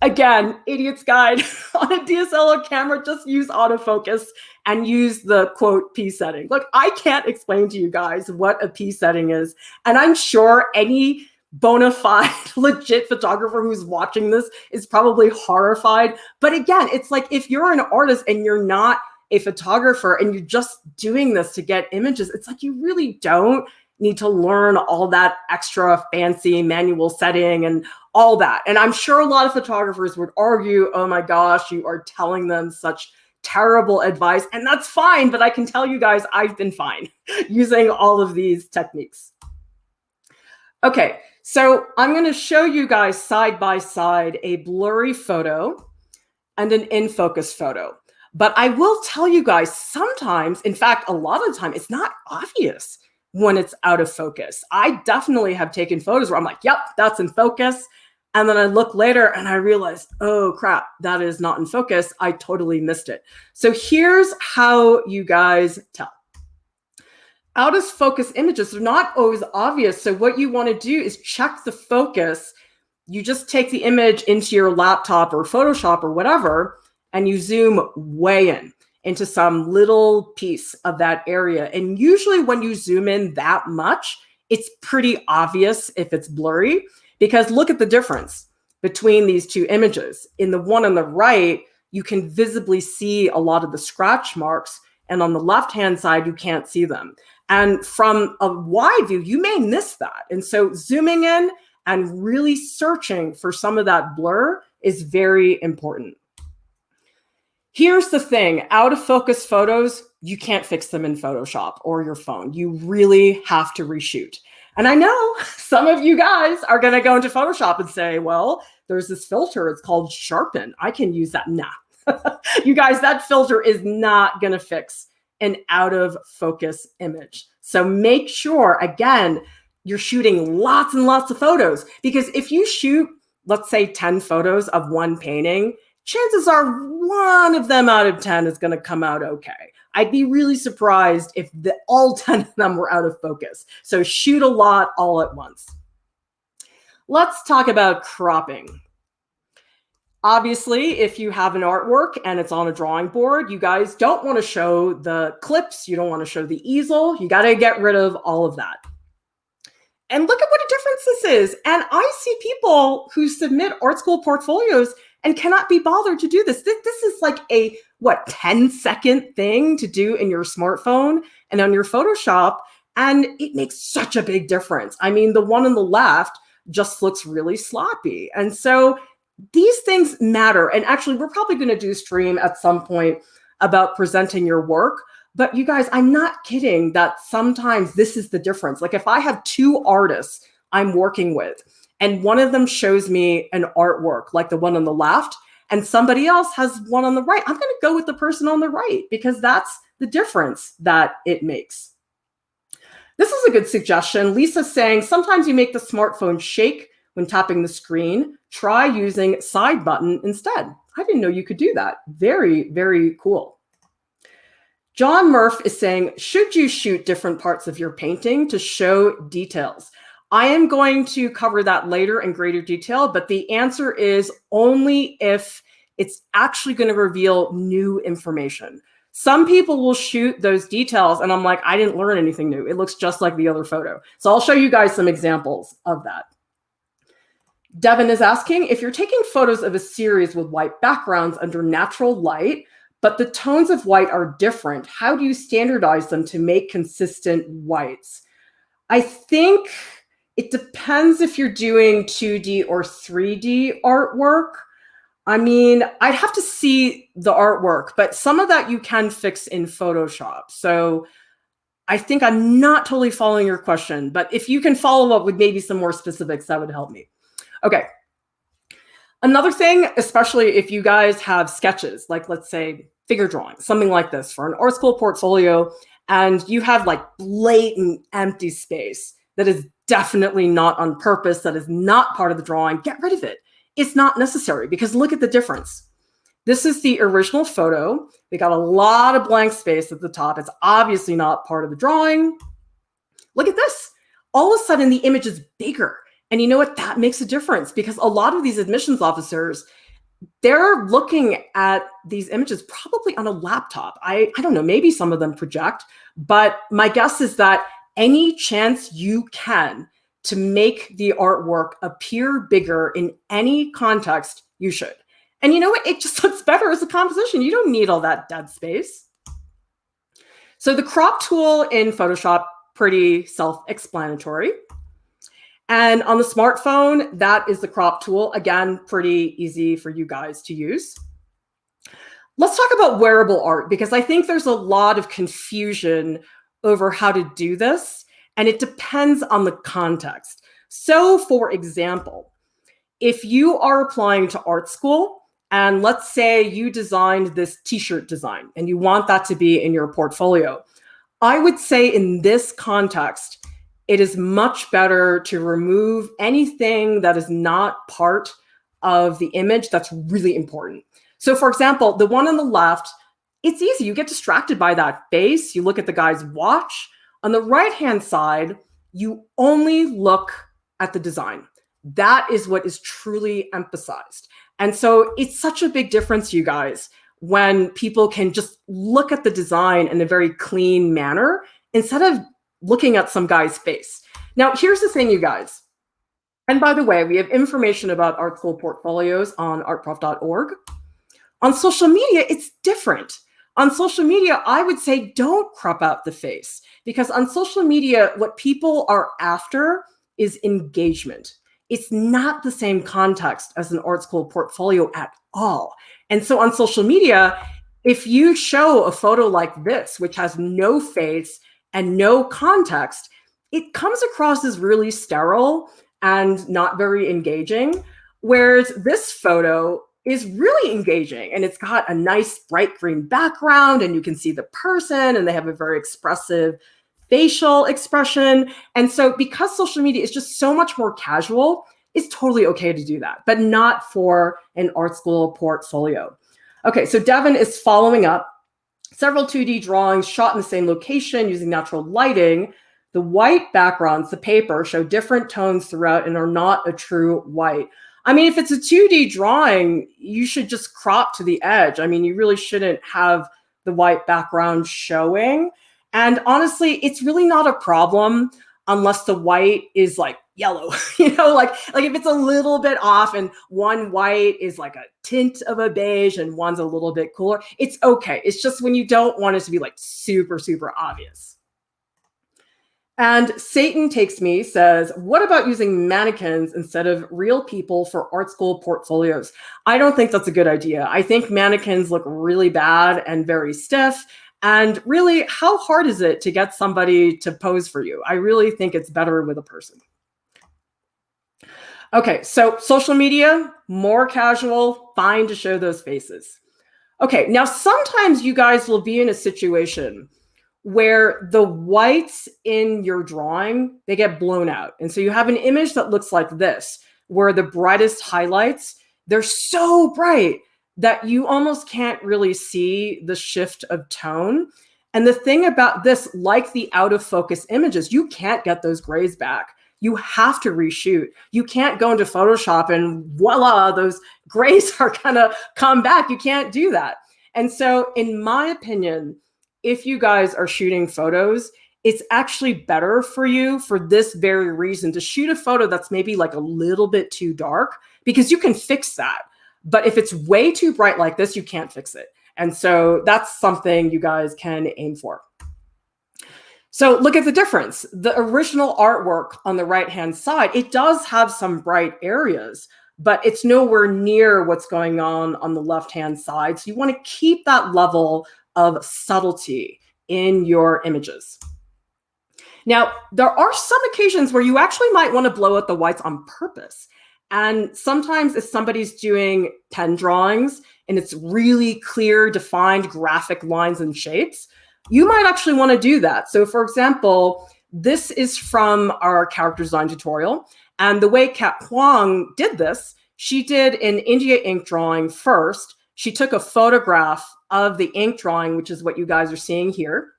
Again, idiot's guide on a DSLR camera, just use autofocus and use the quote P setting. Look, I can't explain to you guys what a P setting is. And I'm sure any bona fide, legit photographer who's watching this is probably horrified. But again, it's like if you're an artist and you're not a photographer and you're just doing this to get images, it's like you really don't need to learn all that extra fancy manual setting and all that. And I'm sure a lot of photographers would argue, oh my gosh, you are telling them such terrible advice. And that's fine, but I can tell you guys, I've been fine using all of these techniques. Okay, so I'm going to show you guys side by side a blurry photo and an in focus photo. But I will tell you guys sometimes, in fact, a lot of the time, it's not obvious when it's out of focus. I definitely have taken photos where I'm like, yep, that's in focus. And then I look later and I realize, oh crap, that is not in focus. I totally missed it. So here's how you guys tell. Out of focus images are not always obvious. So what you want to do is check the focus. You just take the image into your laptop or Photoshop or whatever, and you zoom way in into some little piece of that area. And usually when you zoom in that much, it's pretty obvious if it's blurry, because look at the difference between these two images. In the one on the right, you can visibly see a lot of the scratch marks, and on the left-hand side, you can't see them. And from a wide view, you may miss that. And so zooming in and really searching for some of that blur is very important. Here's the thing, out of focus photos, you can't fix them in Photoshop or your phone. You really have to reshoot. And I know some of you guys are gonna go into Photoshop and say, well, there's this filter, it's called Sharpen. I can use that. Nah, you guys, that filter is not gonna fix an out of focus image. So make sure, again, you're shooting lots and lots of photos, because if you shoot, let's say 10 photos of one painting, chances are one of them out of 10 is going to come out okay. I'd be really surprised if all 10 of them were out of focus. So shoot a lot all at once. Let's talk about cropping. Obviously, if you have an artwork and it's on a drawing board, you guys don't want to show the clips. You don't want to show the easel. You got to get rid of all of that. And look at what a difference this is. And I see people who submit art school portfolios and cannot be bothered to do this. This is like a, 10-second thing to do in your smartphone and on your Photoshop. And it makes such a big difference. I mean, the one on the left just looks really sloppy. And so these things matter. And actually, we're probably going to do a stream at some point about presenting your work. But you guys, I'm not kidding that sometimes this is the difference. Like if I have two artists I'm working with, and one of them shows me an artwork like the one on the left, and somebody else has one on the right, I'm going to go with the person on the right, because that's the difference that it makes. This is a good suggestion. Lisa's saying, sometimes you make the smartphone shake when tapping the screen. Try using side button instead. I didn't know you could do that. Very, very cool. John Murph is saying, should you shoot different parts of your painting to show details? I am going to cover that later in greater detail, but the answer is only if it's actually going to reveal new information. Some people will shoot those details and I'm like, I didn't learn anything new. It looks just like the other photo. So I'll show you guys some examples of that. Devin is asking, if you're taking photos of a series with white backgrounds under natural light, but the tones of white are different, how do you standardize them to make consistent whites? I think it depends if you're doing 2D or 3D artwork. I mean, I'd have to see the artwork, but some of that you can fix in Photoshop. So I think I'm not totally following your question, but if you can follow up with maybe some more specifics, that would help me. Okay. Another thing, especially if you guys have sketches, like let's say figure drawing, something like this for an art school portfolio, and you have like blatant empty space that is definitely not on purpose, that is not part of the drawing, get rid of it. It's not necessary, because look at the difference. This is the original photo. We got a lot of blank space at the top. It's obviously not part of the drawing. Look at this. All of a sudden the image is bigger. And you know what? That makes a difference, because a lot of these admissions officers, they're looking at these images probably on a laptop. I don't know, maybe some of them project, but my guess is that any chance you can to make the artwork appear bigger in any context, you should. And you know what? It just looks better as a composition. You don't need all that dead space. So the crop tool in Photoshop, pretty self-explanatory. And on the smartphone, that is the crop tool. Again, pretty easy for you guys to use. Let's talk about wearable art, because I think there's a lot of confusion over how to do this, and it depends on the context. So for example, if you are applying to art school, and let's say you designed this t-shirt design and you want that to be in your portfolio, I would say in this context, it is much better to remove anything that is not part of the image that's really important. So for example, the one on the left, it's easy. You get distracted by that face. You look at the guy's watch. On the right-hand side, you only look at the design. That is what is truly emphasized. And so it's such a big difference, you guys, when people can just look at the design in a very clean manner instead of looking at some guy's face. Now, here's the thing, you guys. And by the way, we have information about art school portfolios on artprof.org. On social media, it's different. On social media, I would say don't crop out the face, because on social media, what people are after is engagement. It's not the same context as an art school portfolio at all. And so on social media, if you show a photo like this, which has no face and no context, it comes across as really sterile and not very engaging. Whereas this photo is really engaging, and it's got a nice bright green background, and you can see the person, and they have a very expressive facial expression. And so because social media is just so much more casual, it's totally okay to do that, but not for an art school portfolio. Okay, so Devin is following up. Several 2D drawings shot in the same location using natural lighting. The white backgrounds, the paper, show different tones throughout and are not a true white. I mean, if it's a 2D drawing, you should just crop to the edge. I mean, you really shouldn't have the white background showing. And honestly, it's really not a problem unless the white is like yellow, like if it's a little bit off and one white is like a tint of a beige and one's a little bit cooler, it's okay. It's just when you don't want it to be like super, super obvious. And Satan Takes Me says, what about using mannequins instead of real people for art school portfolios? I don't think that's a good idea. I think mannequins look really bad and very stiff. And really, how hard is it to get somebody to pose for you? I really think it's better with a person. Okay, so social media, more casual, fine to show those faces. Okay, now sometimes you guys will be in a situation where the whites in your drawing, they get blown out. And so you have an image that looks like this, where the brightest highlights, they're so bright that you almost can't really see the shift of tone. And the thing about this, like the out of focus images, you can't get those grays back. You have to reshoot. You can't go into Photoshop and voila, those grays are gonna come back. You can't do that. And so in my opinion, if you guys are shooting photos, it's actually better for you for this very reason to shoot a photo that's maybe like a little bit too dark, because you can fix that. But if it's way too bright like this, you can't fix it. And so that's something you guys can aim for. So look at the difference. The original artwork on the right-hand side, it does have some bright areas, but it's nowhere near what's going on the left-hand side. So you want to keep that level of subtlety in your images. Now, there are some occasions where you actually might want to blow out the whites on purpose. And sometimes if somebody's doing pen drawings and it's really clear, defined graphic lines and shapes, you might actually want to do that. So for example, this is from our character design tutorial. And the way Kat Huang did this, she did an India ink drawing first. She took a photograph of the ink drawing, which is what you guys are seeing here.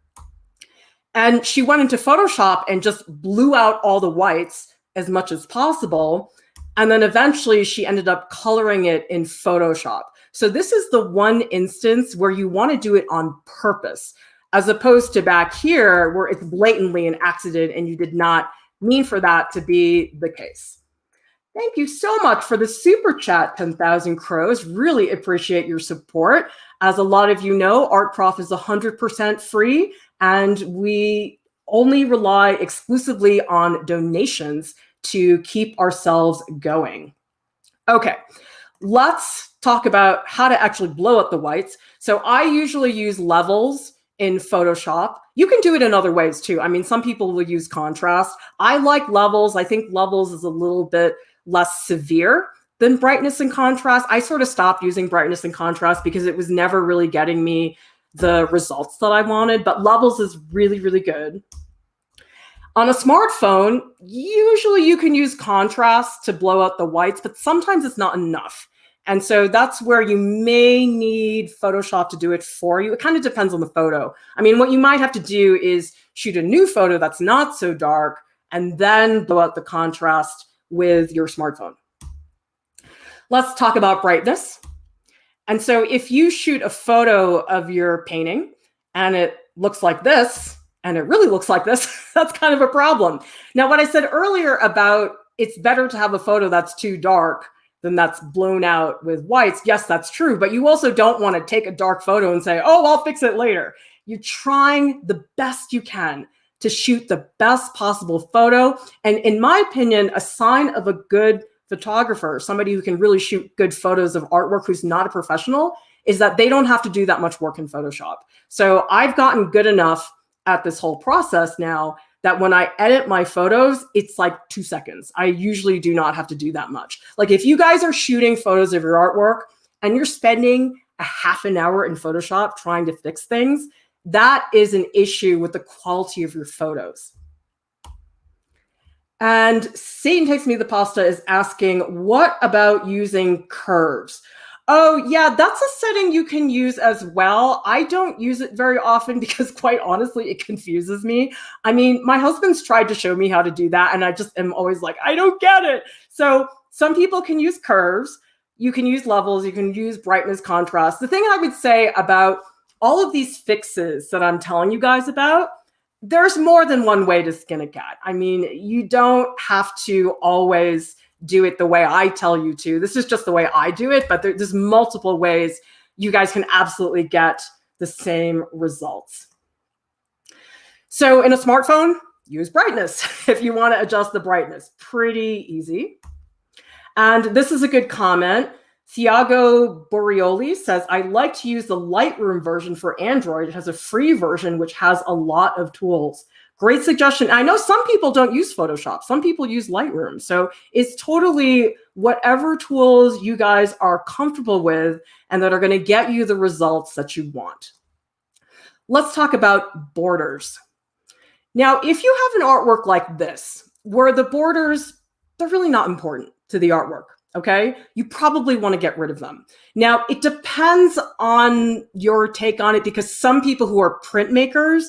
And she went into Photoshop and just blew out all the whites as much as possible. And then eventually she ended up coloring it in Photoshop. So this is the one instance where you want to do it on purpose, as opposed to back here where it's blatantly an accident and you did not mean for that to be the case. Thank you so much for the super chat, 10,000 Crows. Really appreciate your support. As a lot of you know, Art Prof is 100% free, and we only rely exclusively on donations to keep ourselves going. Okay, let's talk about how to actually blow up the whites. So I usually use levels in Photoshop. You can do it in other ways too. I mean, some people will use contrast. I like levels. I think levels is a little bit less severe than brightness and contrast. I sort of stopped using brightness and contrast because it was never really getting me the results that I wanted, but levels is really, really good. On a smartphone, usually you can use contrast to blow out the whites, but sometimes it's not enough. And so that's where you may need Photoshop to do it for you. It kind of depends on the photo. I mean, what you might have to do is shoot a new photo that's not so dark and then blow out the contrast with your smartphone. Let's talk about brightness. And so if you shoot a photo of your painting and it looks like this, and it really looks like this, that's kind of a problem. Now, what I said earlier about it's better to have a photo that's too dark than that's blown out with whites, yes, that's true. But you also don't want to take a dark photo and say, oh, I'll fix it later. You're trying the best you can to shoot the best possible photo. And in my opinion, a sign of a good photographer, somebody who can really shoot good photos of artwork who's not a professional, is that they don't have to do that much work in Photoshop. So I've gotten good enough at this whole process now that when I edit my photos, it's like 2 seconds. I usually do not have to do that much. Like if you guys are shooting photos of your artwork and you're spending a half an hour in Photoshop trying to fix things, that is an issue with the quality of your photos. And Satan Takes Me the Pasta is asking, what about using curves? Oh, yeah, that's a setting you can use as well. I don't use it very often because quite honestly, it confuses me. I mean, my husband's tried to show me how to do that, and I just am always like, I don't get it. So some people can use curves. You can use levels. You can use brightness, contrast. The thing I would say about all of these fixes that I'm telling you guys about, there's more than one way to skin a cat. I mean, you don't have to always do it the way I tell you to. This is just the way I do it, but there's multiple ways you guys can absolutely get the same results. So in a smartphone, use brightness if you want to adjust the brightness. Pretty easy. And this is a good comment. Thiago Boreoli says, I like to use the Lightroom version for Android. It has a free version, which has a lot of tools. Great suggestion. I know some people don't use Photoshop. Some people use Lightroom. So it's totally whatever tools you guys are comfortable with and that are going to get you the results that you want. Let's talk about borders. Now, if you have an artwork like this, where the borders, they're really not important to the artwork, okay? You probably want to get rid of them. Now, it depends on your take on it because some people who are printmakers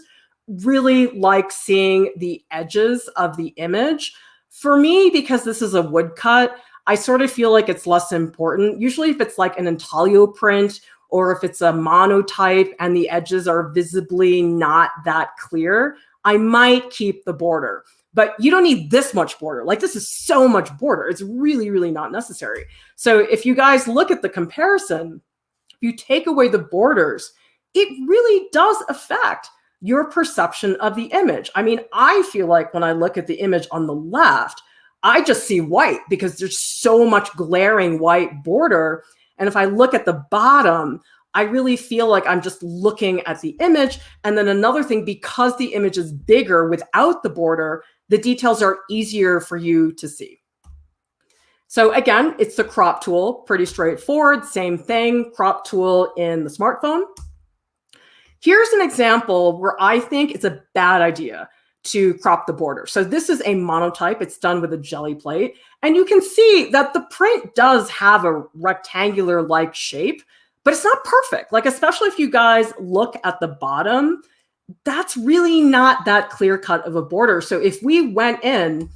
really like seeing the edges of the image. For me, because this is a woodcut, I sort of feel like it's less important. Usually if it's like an intaglio print or if it's a monotype and the edges are visibly not that clear, I might keep the border. But you don't need this much border. Like this is so much border. It's really, really not necessary. So if you guys look at the comparison, if you take away the borders, it really does affect your perception of the image. I mean, I feel like when I look at the image on the left, I just see white because there's so much glaring white border. And if I look at the bottom, I really feel like I'm just looking at the image. And then another thing, because the image is bigger without the border, the details are easier for you to see. So again, it's the crop tool, pretty straightforward, same thing, crop tool in the smartphone. Here's an example where I think it's a bad idea to crop the border. So this is a monotype. It's done with a jelly plate. And you can see that the print does have a rectangular-like shape, but it's not perfect. Like, especially if you guys look at the bottom, that's really not that clear-cut of a border. So if we went in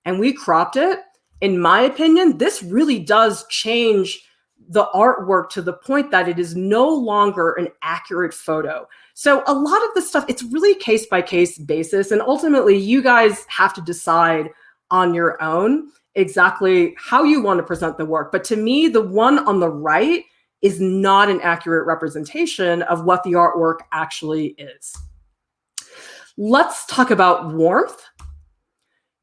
and we cropped it, in my opinion, this really does change the artwork to the point that it is no longer an accurate photo. So a lot of this stuff, it's really case-by-case basis. And ultimately, you guys have to decide on your own exactly how you want to present the work. But to me, the one on the right is not an accurate representation of what the artwork actually is. Let's talk about warmth.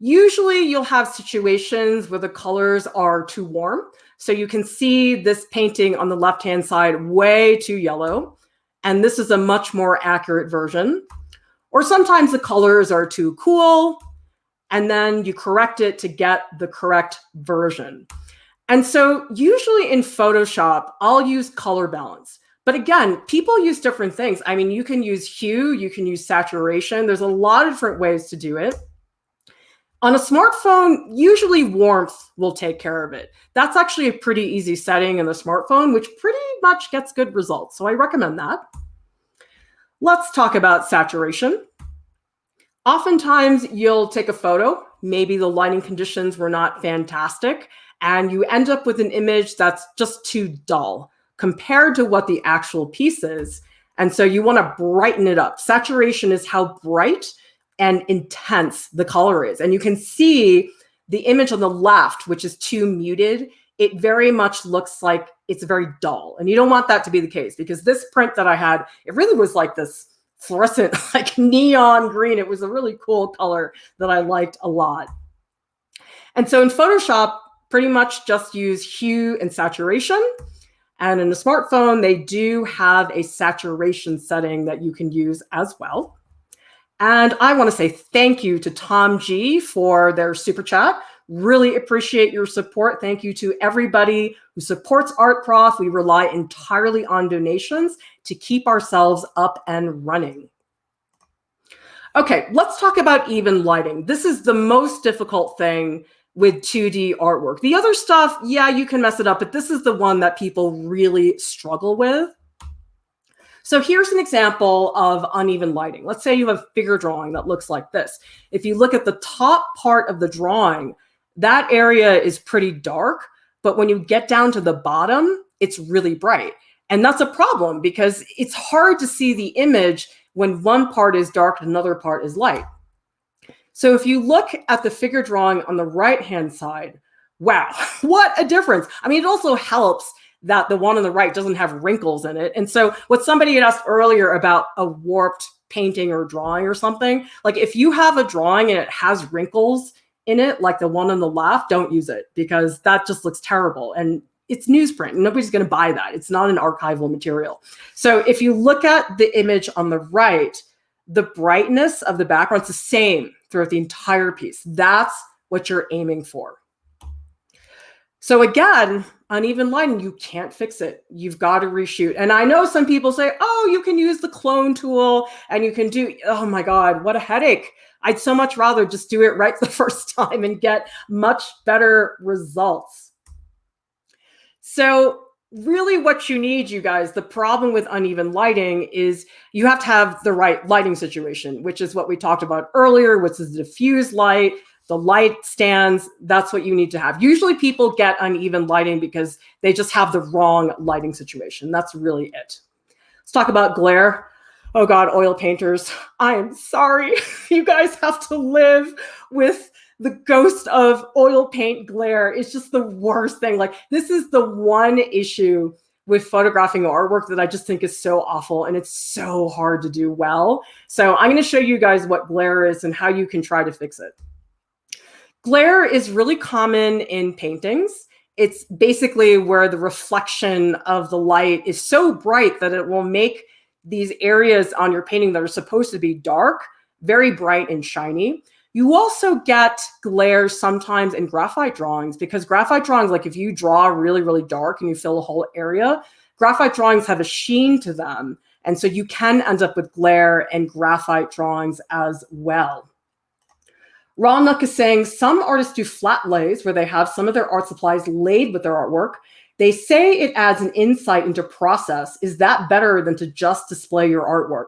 Usually you'll have situations where the colors are too warm. So you can see this painting on the left-hand side way too yellow. And this is a much more accurate version. Or sometimes the colors are too cool, and then you correct it to get the correct version. And so usually in Photoshop, I'll use color balance. But again, people use different things. I mean, you can use hue, you can use saturation. There's a lot of different ways to do it. On a smartphone, usually warmth will take care of it. That's actually a pretty easy setting in the smartphone, which pretty much gets good results. So I recommend that. Let's talk about saturation. Oftentimes you'll take a photo, maybe the lighting conditions were not fantastic, and you end up with an image that's just too dull compared to what the actual piece is. And so you want to brighten it up. Saturation is how bright and intense the color is. And you can see the image on the left, which is too muted. It very much looks like it's very dull. And you don't want that to be the case, because this print that I had, it really was like this fluorescent, like neon green. It was a really cool color that I liked a lot. And so in Photoshop, pretty much just use hue and saturation. And in a smartphone, they do have a saturation setting that you can use as well. And I want to say thank you to Tom G for their super chat. Really appreciate your support. Thank you to everybody who supports Art Prof. We rely entirely on donations to keep ourselves up and running. Okay, let's talk about even lighting. This is the most difficult thing with 2D artwork. The other stuff, yeah, you can mess it up, but this is the one that people really struggle with. So here's an example of uneven lighting. Let's say you have a figure drawing that looks like this. If you look at the top part of the drawing, that area is pretty dark, but when you get down to the bottom, it's really bright. And that's a problem because it's hard to see the image when one part is dark and another part is light. So if you look at the figure drawing on the right-hand side, wow, what a difference. I mean, it also helps that the one on the right doesn't have wrinkles in it. And so what somebody had asked earlier about a warped painting or drawing or something, like if you have a drawing and it has wrinkles in it, like the one on the left, don't use it because that just looks terrible. And it's newsprint. Nobody's going to buy that. It's not an archival material. So if you look at the image on the right, the brightness of the background is the same throughout the entire piece. That's what you're aiming for. So again, uneven lighting, you can't fix it. You've got to reshoot. And I know some people say, oh, you can use the clone tool and you can do, oh my God, what a headache. I'd so much rather just do it right the first time and get much better results. So really what you need, you guys, the problem with uneven lighting is you have to have the right lighting situation, which is what we talked about earlier, which is the diffuse light, the light stands. That's what you need to have. Usually people get uneven lighting because they just have the wrong lighting situation. That's really it. Let's talk about glare. Oh God, oil painters. I am sorry. You guys have to live with the ghost of oil paint glare. It's just the worst thing. Like, this is the one issue with photographing artwork that I just think is so awful, and it's so hard to do well. So I'm going to show you guys what glare is and how you can try to fix it. Glare is really common in paintings. It's basically where the reflection of the light is so bright that it will make these areas on your painting that are supposed to be dark very bright and shiny. You also get glare sometimes in graphite drawings, because graphite drawings, like if you draw really, really dark and you fill a whole area, graphite drawings have a sheen to them. And so you can end up with glare in graphite drawings as well. Ronuk is saying some artists do flat lays where they have some of their art supplies laid with their artwork. They say it adds an insight into process. Is that better than to just display your artwork?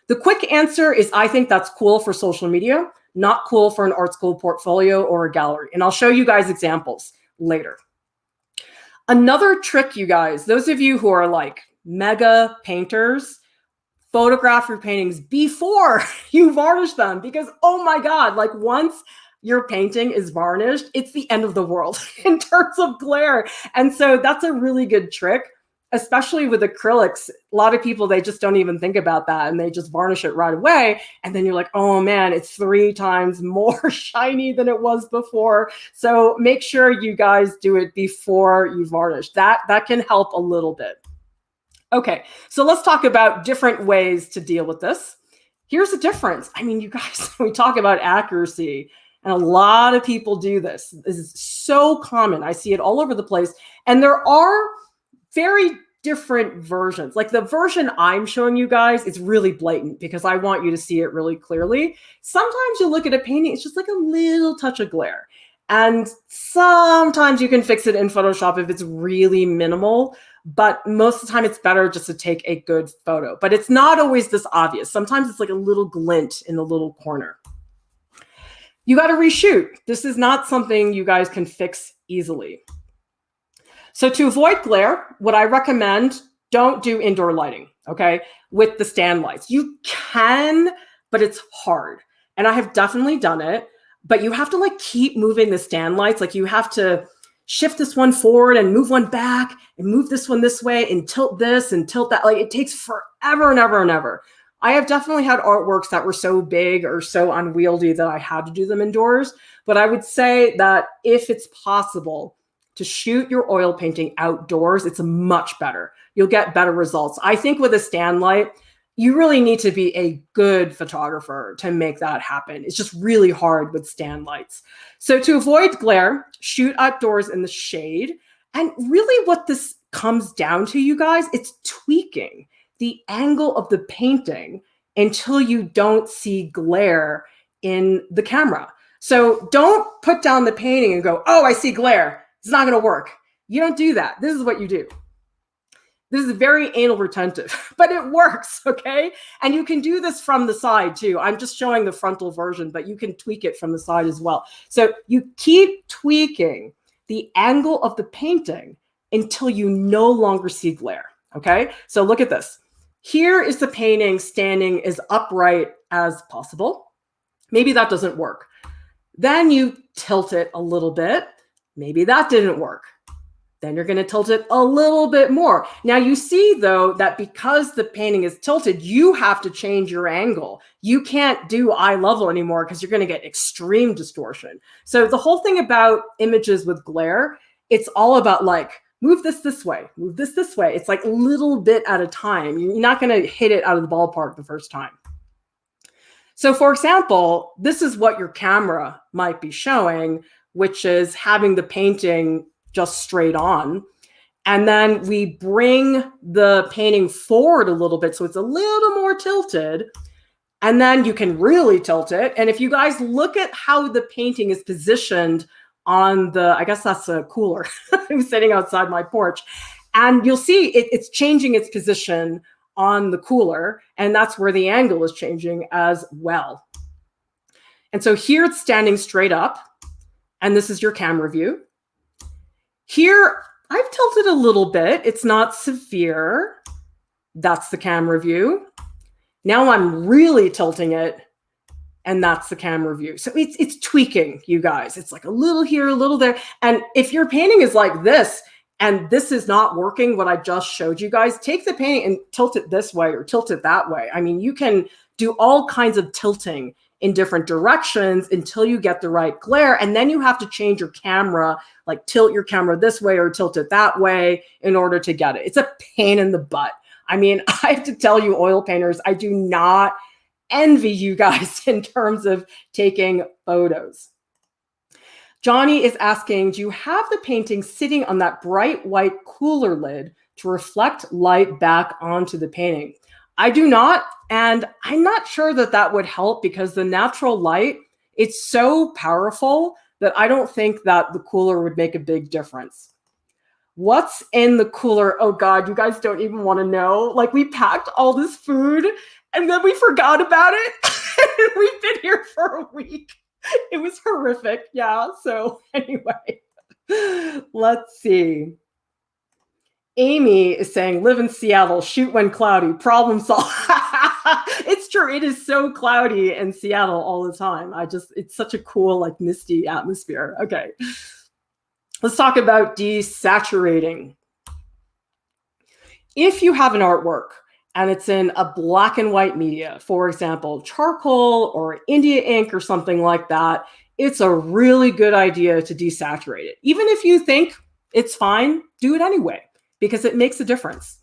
The quick answer is I think that's cool for social media, not cool for an art school portfolio or a gallery. And I'll show you guys examples later. Another trick, you guys, those of you who are like mega painters, photograph your paintings before you varnish them, because oh my God, like once your painting is varnished, it's the end of the world in terms of glare. And so that's a really good trick, especially with acrylics. A lot of people, they just don't even think about that and they just varnish it right away. And then you're like, oh man, it's 3 times more shiny than it was before. So make sure you guys do it before you varnish. That can help a little bit. Okay, so let's talk about different ways to deal with this. Here's the difference. I mean, you guys, we talk about accuracy, and a lot of people do this. This is so common. I see it all over the place. And there are very different versions. Like the version I'm showing you guys, it's really blatant because I want you to see it really clearly. Sometimes you look at a painting, it's just like a little touch of glare. And sometimes you can fix it in Photoshop if it's really minimal, but most of the time it's better just to take a good photo. But it's not always this obvious. Sometimes it's like a little glint in the little corner. You got to reshoot. This is not something you guys can fix easily. So to avoid glare, what I recommend, don't do indoor lighting, okay, with the stand lights. You can, but it's hard. And I have definitely done it, but you have to like keep moving the stand lights. Like you have to shift this one forward and move one back and move this one this way and tilt this and tilt that. Like it takes forever and ever and ever. I have definitely had artworks that were so big or so unwieldy that I had to do them indoors. But I would say that if it's possible to shoot your oil painting outdoors, it's much better. You'll get better results. I think with a stand light, you really need to be a good photographer to make that happen. It's just really hard with stand lights. So to avoid glare, shoot outdoors in the shade. And really what this comes down to, you guys, it's tweaking the angle of the painting until you don't see glare in the camera. So don't put down the painting and go, oh, I see glare. It's not going to work. You don't do that. This is what you do. This is very anal retentive, but it works, okay? And you can do this from the side too. I'm just showing the frontal version, but you can tweak it from the side as well. So you keep tweaking the angle of the painting until you no longer see glare, okay? So look at this. Here is the painting standing as upright as possible. Maybe that doesn't work. Then you tilt it a little bit. Maybe that didn't work. Then you're going to tilt it a little bit more. Now you see though that because the painting is tilted, you have to change your angle. You can't do eye level anymore because you're going to get extreme distortion. So the whole thing about images with glare, it's all about like, move this way, move this way. It's like a little bit at a time. You're not going to hit it out of the ballpark the first time. So for example, this is what your camera might be showing, which is having the painting just straight on. And then we bring the painting forward a little bit so it's a little more tilted. And then you can really tilt it. And if you guys look at how the painting is positioned on the, I guess that's a cooler. I'm sitting outside my porch. And you'll see it's changing its position on the cooler. And that's where the angle is changing as well. And so here it's standing straight up. And this is your camera view. Here, I've tilted a little bit. It's not severe. That's the camera view. Now I'm really tilting it. And that's the camera view. So it's tweaking, you guys. It's like a little here, a little there. And if your painting is like this, and this is not working, what I just showed you guys, take the painting and tilt it this way or tilt it that way. I mean, you can do all kinds of tilting in different directions until you get the right glare. And then you have to change your camera, like tilt your camera this way or tilt it that way in order to get it. It's a pain in the butt. I mean, I have to tell you, oil painters, I do not envy you guys in terms of taking photos. Johnny is asking, do you have the painting sitting on that bright white cooler lid to reflect light back onto the painting? I do not, and I'm not sure that that would help because the natural light, it's so powerful that I don't think that the cooler would make a big difference. What's in the cooler? Oh God, you guys don't even want to know. Like we packed all this food and then we forgot about it. And we've been here for a week. It was horrific. Yeah, so anyway, let's see. Amy is saying, live in Seattle, shoot when cloudy, problem solved. It's true. It is so cloudy in Seattle all the time. It's such a cool, like misty atmosphere. Okay. Let's talk about desaturating. If you have an artwork and it's in a black and white media, for example, charcoal or India ink or something like that, it's a really good idea to desaturate it. Even if you think it's fine, do it anyway, because it makes a difference.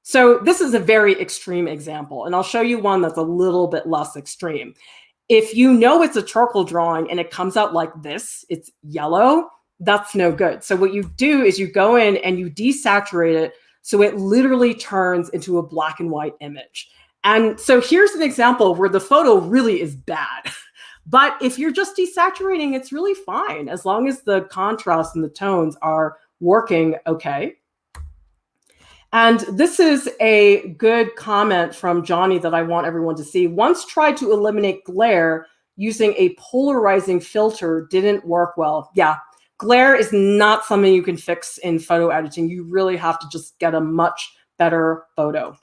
So this is a very extreme example, and I'll show you one that's a little bit less extreme. If you know it's a charcoal drawing and it comes out like this, it's yellow, that's no good. So what you do is you go in and you desaturate it So it literally turns into a black and white image. And so here's an example where the photo really is bad. But if you're just desaturating, it's really fine as long as the contrast and the tones are working okay. And this is a good comment from Johnny that I want everyone to see. Once tried to eliminate glare using a polarizing filter, didn't work well. Yeah, glare is not something you can fix in photo editing. You really have to just get a much better photo.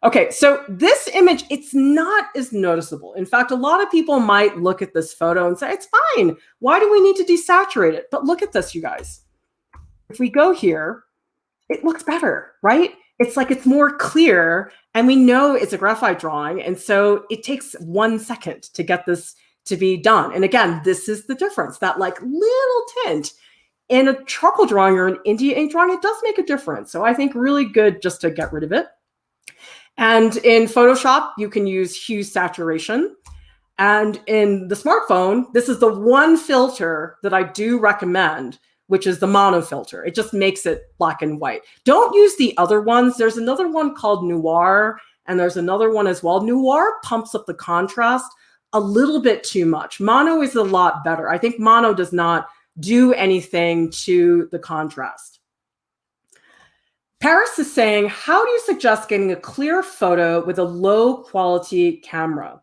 Okay, so this image, it's not as noticeable. In fact, a lot of people might look at this photo and say, it's fine. Why do we need to desaturate it? But look at this, you guys. If we go here, it looks better, right? It's like it's more clear, and we know it's a graphite drawing, and so it takes 1 second to get this to be done. And again, this is the difference, that like little tint in a charcoal drawing or an India ink drawing, it does make a difference. So I think really good just to get rid of it. And in Photoshop, you can use hue saturation. And in the smartphone, this is the one filter that I do recommend, which is the mono filter. It just makes it black and white. Don't use the other ones. There's another one called Noir, and there's another one as well. Noir pumps up the contrast a little bit too much. Mono is a lot better. I think mono does not do anything to the contrast. Paris is saying, how do you suggest getting a clear photo with a low quality camera?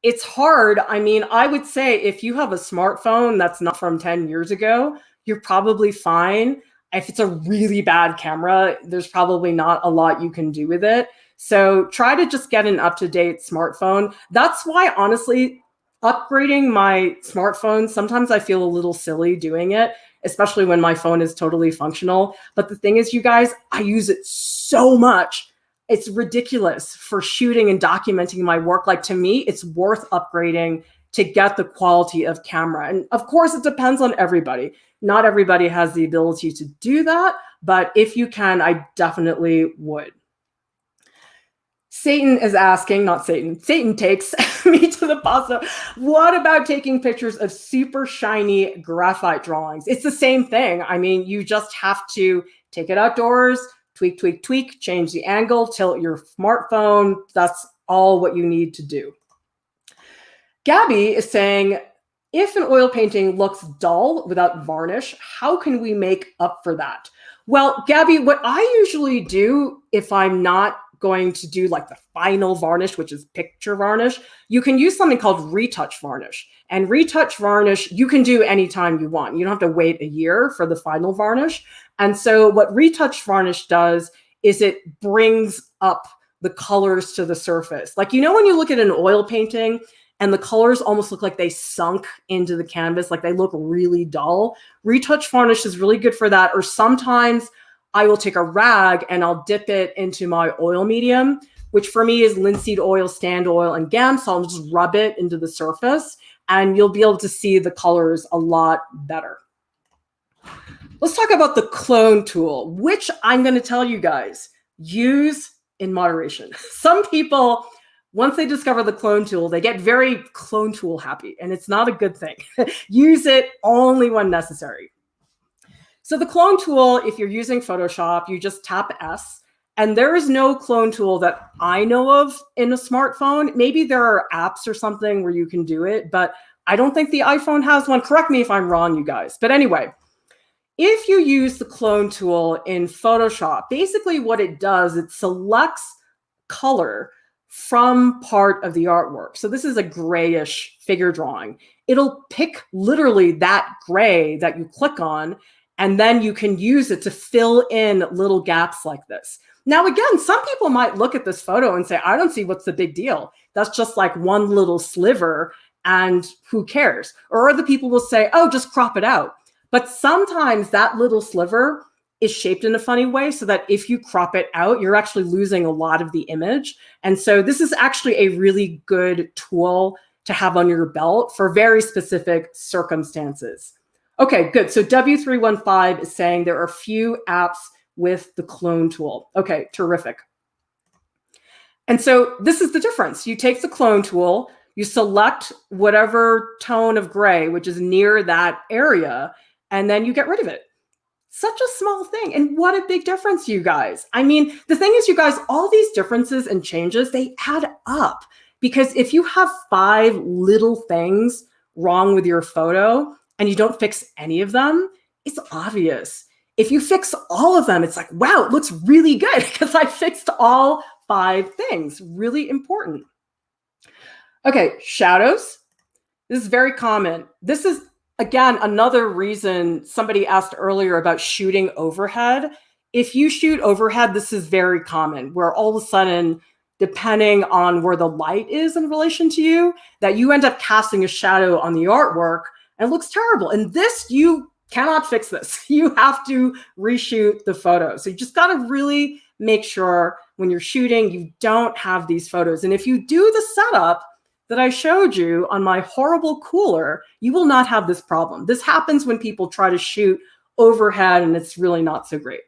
It's hard. I mean, I would say if you have a smartphone that's not from 10 years ago, you're probably fine. If it's a really bad camera, there's probably not a lot you can do with it. So try to just get an up-to-date smartphone. That's why, honestly, upgrading my smartphone, sometimes I feel a little silly doing it, especially when my phone is totally functional. But the thing is, you guys, I use it so much. It's ridiculous for shooting and documenting my work. Like, to me, it's worth upgrading to get the quality of camera. And of course, it depends on everybody. Not everybody has the ability to do that, but if you can, I definitely would. Satan is asking, not Satan, Satan takes me to the pasta. What about taking pictures of super shiny graphite drawings? It's the same thing. I mean, you just have to take it outdoors, tweak, tweak, tweak, change the angle, tilt your smartphone. That's all what you need to do. Gabby is saying, if an oil painting looks dull without varnish, how can we make up for that? Well, Gabby, what I usually do if I'm not going to do like the final varnish, which is picture varnish, you can use something called retouch varnish. And retouch varnish, you can do anytime you want. You don't have to wait a year for the final varnish. And so what retouch varnish does is it brings up the colors to the surface. Like, you know, when you look at an oil painting and the colors almost look like they sunk into the canvas, like they look really dull. Retouch varnish is really good for that. Or sometimes I will take a rag and I'll dip it into my oil medium, which for me is linseed oil, stand oil, and GAM. So I'll just rub it into the surface and you'll be able to see the colors a lot better. Let's talk about the clone tool, which I'm going to tell you guys, use in moderation. Some people, once they discover the clone tool, they get very clone tool happy, and it's not a good thing. Use it only when necessary. So the clone tool, if you're using Photoshop, you just tap S, and there is no clone tool that I know of in a smartphone. Maybe there are apps or something where you can do it, but I don't think the iPhone has one. Correct me if I'm wrong, you guys. But anyway, if you use the clone tool in Photoshop, basically what it does, it selects color from part of the artwork. So this is a grayish figure drawing. It'll pick literally that gray that you click on, and then you can use it to fill in little gaps like this. Now, again, some people might look at this photo and say, I don't see what's the big deal. That's just like one little sliver and who cares? Or other people will say, oh, just crop it out. But sometimes that little sliver is shaped in a funny way so that if you crop it out, you're actually losing a lot of the image. And so this is actually a really good tool to have on your belt for very specific circumstances. Okay, good. So W315 is saying there are few apps with the clone tool. Okay, terrific. And so this is the difference. You take the clone tool, you select whatever tone of gray, which is near that area, and then you get rid of it. Such a small thing. And what a big difference, you guys. I mean, the thing is, you guys, all these differences and changes, they add up. Because if you have 5 little things wrong with your photo and you don't fix any of them, it's obvious. If you fix all of them, it's like, wow, it looks really good because I fixed all 5 things. Really important. Okay, shadows. This is very common. This is, again, another reason somebody asked earlier about shooting overhead. If you shoot overhead, this is very common, where all of a sudden, depending on where the light is in relation to you, that you end up casting a shadow on the artwork and it looks terrible. And this, you cannot fix this. You have to reshoot the photo. So you just got to really make sure when you're shooting, you don't have these photos. And if you do the setup that I showed you on my horrible cooler, you will not have this problem. This happens when people try to shoot overhead and it's really not so great.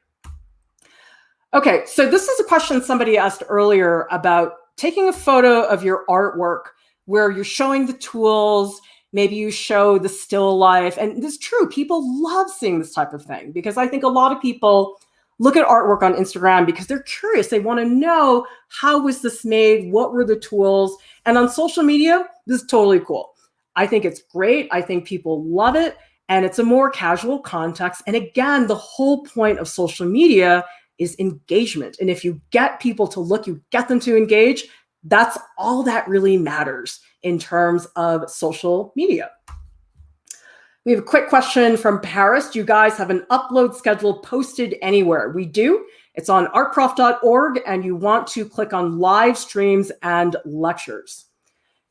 Okay, so this is a question somebody asked earlier about taking a photo of your artwork where you're showing the tools, maybe you show the still life. And it's true, people love seeing this type of thing because I think a lot of people look at artwork on Instagram because they're curious. They want to know, how was this made? What were the tools? And on social media, this is totally cool. I think it's great. I think people love it. And it's a more casual context. And again, the whole point of social media is engagement. And if you get people to look, you get them to engage, that's all that really matters in terms of social media. We have a quick question from Paris. Do you guys have an upload schedule posted anywhere? We do. It's on artprof.org, and you want to click on live streams and lectures.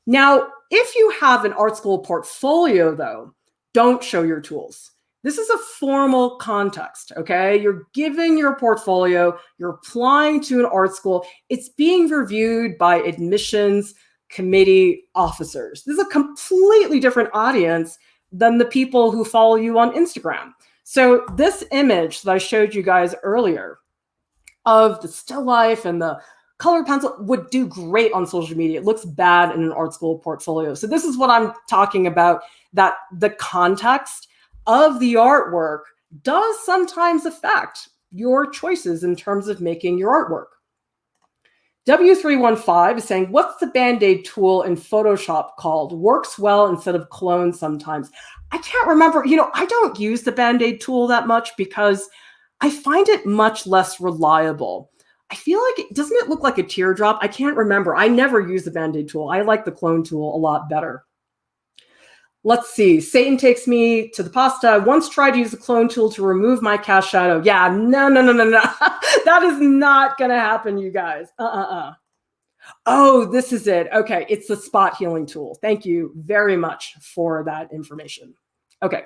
Now, if you have an art school portfolio, though, don't show your tools. This is a formal context, okay? You're giving your portfolio, you're applying to an art school. It's being reviewed by admissions committee officers. This is a completely different audience than the people who follow you on Instagram. So this image that I showed you guys earlier of the still life and the color pencil would do great on social media. It looks bad in an art school portfolio. So this is what I'm talking about, that the context of the artwork does sometimes affect your choices in terms of making your artwork. W315 is saying, what's the Band-Aid tool in Photoshop called? Works well instead of clone sometimes. I can't remember. You know, I don't use the Band-Aid tool that much because I find it much less reliable. I feel like, doesn't it look like a teardrop? I can't remember. I never use the Band-Aid tool. I like the clone tool a lot better. Let's see. Satan takes me to the pasta. I once tried to use the clone tool to remove my cast shadow. Yeah, no. That is not going to happen, you guys. Oh, this is it. Okay, it's the spot healing tool. Thank you very much for that information. Okay.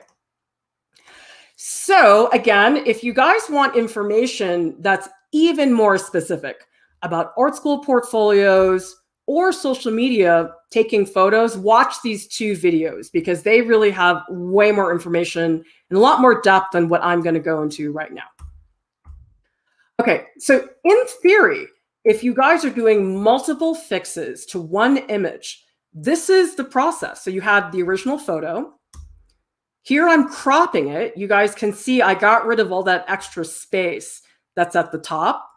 So again, if you guys want information that's even more specific about art school portfolios or social media, taking photos, watch these 2 videos because they really have way more information and a lot more depth than what I'm going to go into right now. Okay, so in theory, if you guys are doing multiple fixes to one image, this is the process. So you have the original photo. Here I'm cropping it. You guys can see I got rid of all that extra space that's at the top.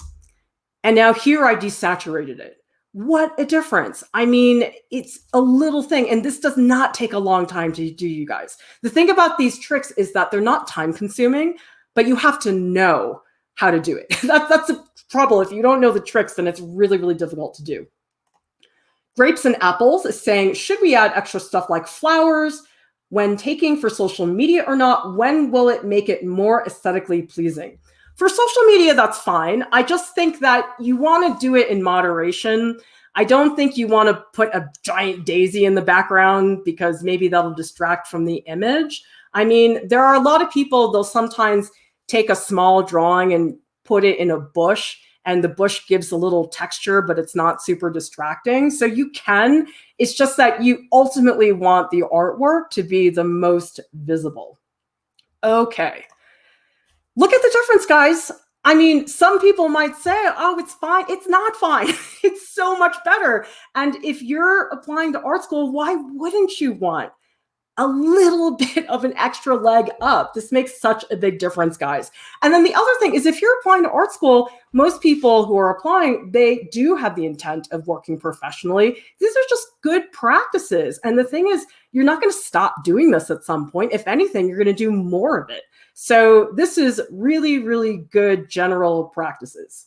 And now here I desaturated it. What a difference. I mean, it's a little thing, and this does not take a long time to do, you guys. The thing about these tricks is that they're not time consuming, but you have to know how to do it. That's the trouble. If you don't know the tricks, then it's really, really difficult to do. Grapes and Apples is saying, should we add extra stuff like flowers when taking for social media or not? When will it make it more aesthetically pleasing? For social media, that's fine. I just think that you want to do it in moderation. I don't think you want to put a giant daisy in the background because maybe that'll distract from the image. I mean, there are a lot of people, they'll sometimes take a small drawing and put it in a bush, and the bush gives a little texture, but it's not super distracting. So you can, it's just that you ultimately want the artwork to be the most visible. Okay. Look at the difference, guys. I mean, some people might say, oh, it's fine. It's not fine. It's so much better. And if you're applying to art school, why wouldn't you want a little bit of an extra leg up. This makes such a big difference, guys. And then the other thing is, if you're applying to art school, most people who are applying, they do have the intent of working professionally. These are just good practices. And the thing is, you're not going to stop doing this at some point. If anything, you're going to do more of it. So this is really, really good general practices.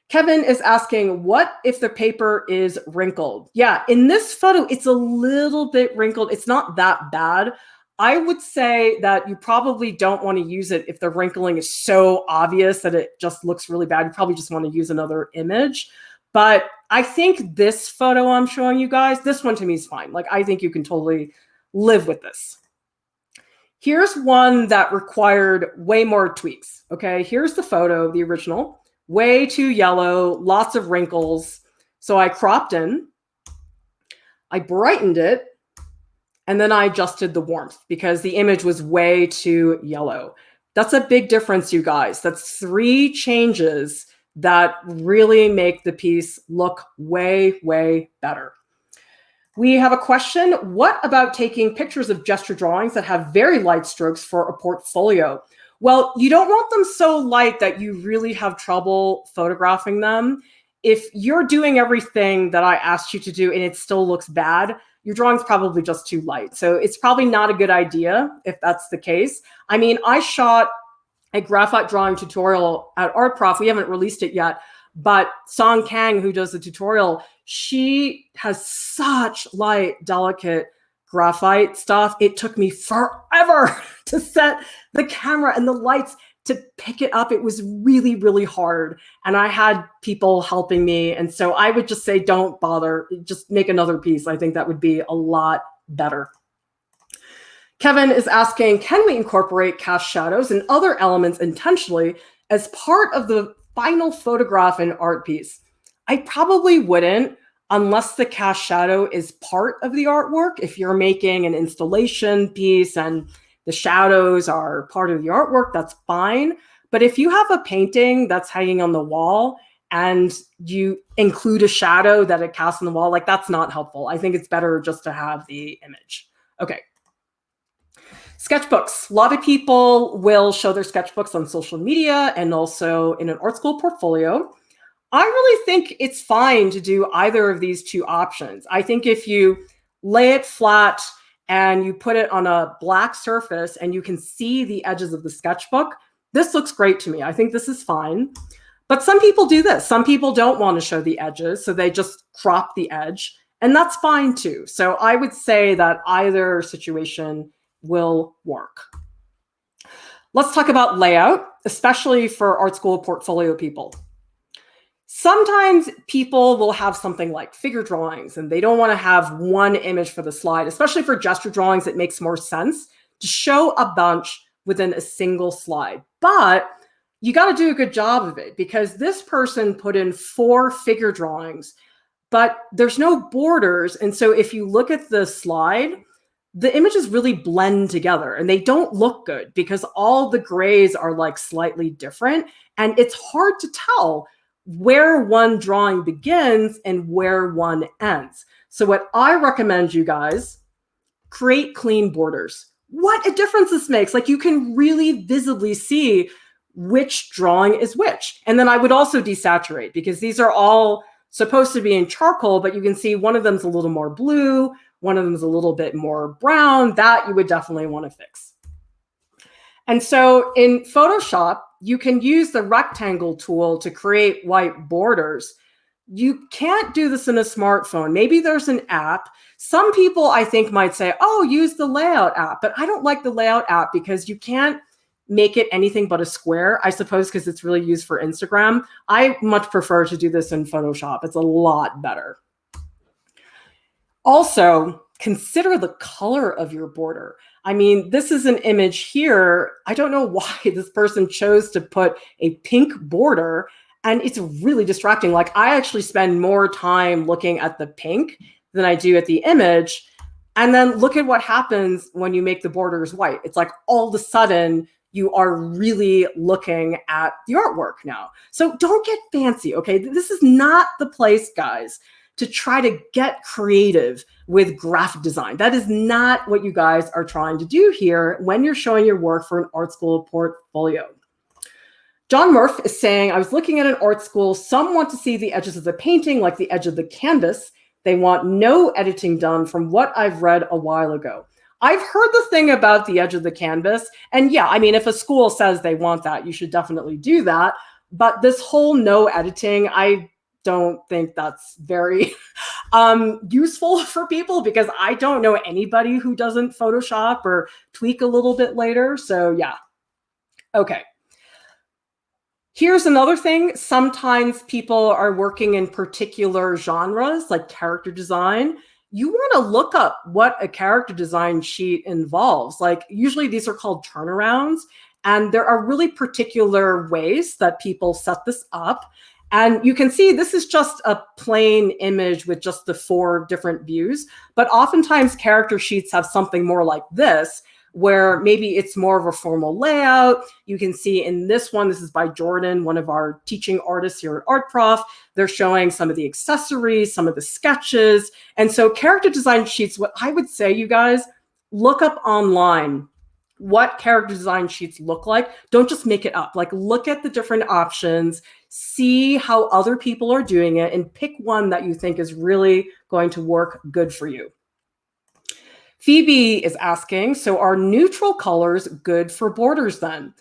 Kevin is asking, what if the paper is wrinkled? Yeah, in this photo, it's a little bit wrinkled. It's not that bad. I would say that you probably don't want to use it if the wrinkling is so obvious that it just looks really bad. You probably just want to use another image. But I think this photo I'm showing you guys, this one to me is fine. Like, I think you can totally live with this. Here's one that required way more tweaks. Okay, here's the photo, the original. Way too yellow, lots of wrinkles. So I cropped in, I brightened it, and then I adjusted the warmth because the image was way too yellow. That's a big difference, you guys. That's 3 changes that really make the piece look way, way better. We have a question. What about taking pictures of gesture drawings that have very light strokes for a portfolio? Well, you don't want them so light that you really have trouble photographing them. If you're doing everything that I asked you to do and it still looks bad, your drawing's probably just too light. So it's probably not a good idea if that's the case. I mean, I shot a graphite drawing tutorial at Art Prof. We haven't released it yet, but Song Kang, who does the tutorial, she has such light, delicate graphite stuff. It took me forever to set the camera and the lights to pick it up. It was really, really hard. And I had people helping me. And so I would just say, don't bother, just make another piece. I think that would be a lot better. Kevin is asking, can we incorporate cast shadows and other elements intentionally as part of the final photograph and art piece? I probably wouldn't, unless the cast shadow is part of the artwork. If you're making an installation piece and the shadows are part of the artwork, that's fine. But if you have a painting that's hanging on the wall and you include a shadow that it casts on the wall, like, that's not helpful. I think it's better just to have the image. Okay. Sketchbooks. A lot of people will show their sketchbooks on social media and also in an art school portfolio. I really think it's fine to do either of these 2 options. I think if you lay it flat and you put it on a black surface and you can see the edges of the sketchbook, this looks great to me. I think this is fine. But some people do this. Some people don't want to show the edges, so they just crop the edge, and that's fine too. So I would say that either situation will work. Let's talk about layout, especially for art school portfolio people. Sometimes people will have something like figure drawings and they don't want to have one image for the slide, especially for gesture drawings. It makes more sense to show a bunch within a single slide. But you got to do a good job of it, because this person put in 4 figure drawings, but there's no borders. And so if you look at the slide, the images really blend together and they don't look good because all the grays are like slightly different. And it's hard to tell where one drawing begins and where one ends. So what I recommend, you guys, create clean borders. What a difference this makes. Like, you can really visibly see which drawing is which. And then I would also desaturate, because these are all supposed to be in charcoal, but you can see one of them's a little more blue, one of them is a little bit more brown. That you would definitely want to fix. And so in Photoshop, you can use the rectangle tool to create white borders. You can't do this in a smartphone. Maybe there's an app. Some people, I think, might say, oh, use the layout app. But I don't like the layout app because you can't make it anything but a square, I suppose, because it's really used for Instagram. I much prefer to do this in Photoshop. It's a lot better. Also, consider the color of your border. I mean, this is an image here. I don't know why this person chose to put a pink border, and it's really distracting. Like, I actually spend more time looking at the pink than I do at the image. And then look at what happens when you make the borders white. It's like all of a sudden you are really looking at the artwork now. So don't get fancy, okay? This is not the place, guys, to try to get creative with graphic design. That is not what you guys are trying to do here when you're showing your work for an art school portfolio. John Murph is saying, I was looking at an art school. Some want to see the edges of the painting like the edge of the canvas. They want no editing done from what I've read a while ago. I've heard the thing about the edge of the canvas. And yeah, I mean, if a school says they want that, you should definitely do that. But this whole no editing, I don't think that's very useful for people, because I don't know anybody who doesn't Photoshop or tweak a little bit later. So yeah, okay. Here's another thing. Sometimes people are working in particular genres like character design. You want to look up what a character design sheet involves. Like usually these are called turnarounds, and there are really particular ways that people set this up. And you can see this is just a plain image with just the 4 different views, but oftentimes character sheets have something more like this, where maybe it's more of a formal layout. You can see in this one, this is by Jordan, one of our teaching artists here at Art Prof. They're showing some of the accessories, some of the sketches. And so character design sheets, what I would say, you guys, look up online what character design sheets look like. Don't just make it up. Like look at the different options, see how other people are doing it, and pick one that you think is really going to work good for you. Phoebe is asking, so are neutral colors good for borders then?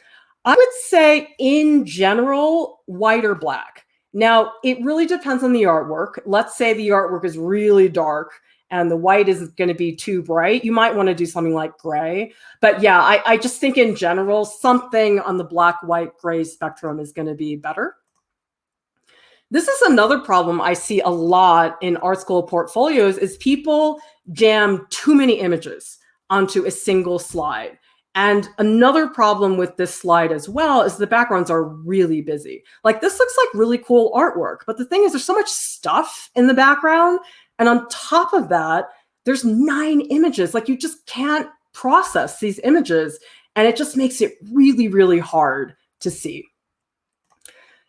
I would say in general, white or black. Now, it really depends on the artwork. Let's say the artwork is really dark and the white is going to be too bright. You might want to do something like gray. But yeah, I just think in general, something on the black, white, gray spectrum is going to be better. This is another problem I see a lot in art school portfolios is people jam too many images onto a single slide. And another problem with this slide as well is the backgrounds are really busy. Like this looks like really cool artwork, but the thing is there's so much stuff in the background. And on top of that, there's 9 images. Like you just can't process these images. And it just makes it really, really hard to see.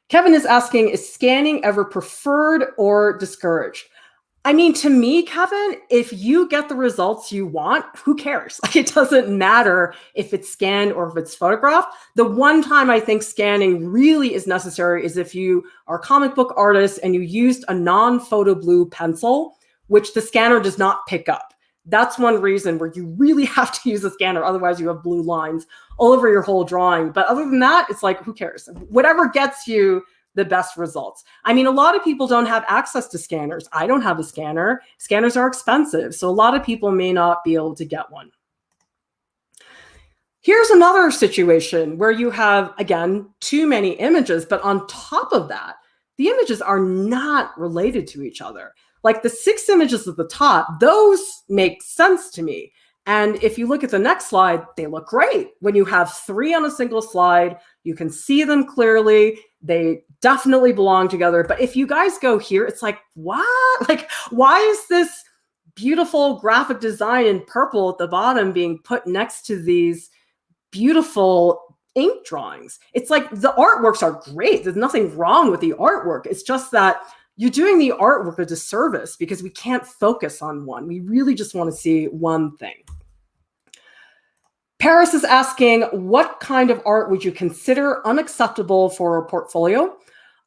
Kevin is asking, is scanning ever preferred or discouraged? I mean, to me, Kevin, if you get the results you want, who cares? Like, it doesn't matter if it's scanned or if it's photographed. The one time I think scanning really is necessary is if you are a comic book artist and you used a non-photo blue pencil, which the scanner does not pick up. That's one reason where you really have to use a scanner. Otherwise, you have blue lines all over your whole drawing. But other than that, it's like, who cares? Whatever gets you the best results. I mean, a lot of people don't have access to scanners. I don't have a scanner. Scanners are expensive. So a lot of people may not be able to get one. Here's another situation where you have, again, too many images, but on top of that, the images are not related to each other. Like the 6 images at the top, those make sense to me. And if you look at the next slide, they look great. When you have 3 on a single slide, you can see them clearly. They definitely belong together. But if you guys go here, it's like, what? Like, why is this beautiful graphic design in purple at the bottom being put next to these beautiful ink drawings? It's like the artworks are great. There's nothing wrong with the artwork. It's just that you're doing the artwork a disservice because we can't focus on one. We really just want to see one thing. Paris is asking, what kind of art would you consider unacceptable for a portfolio?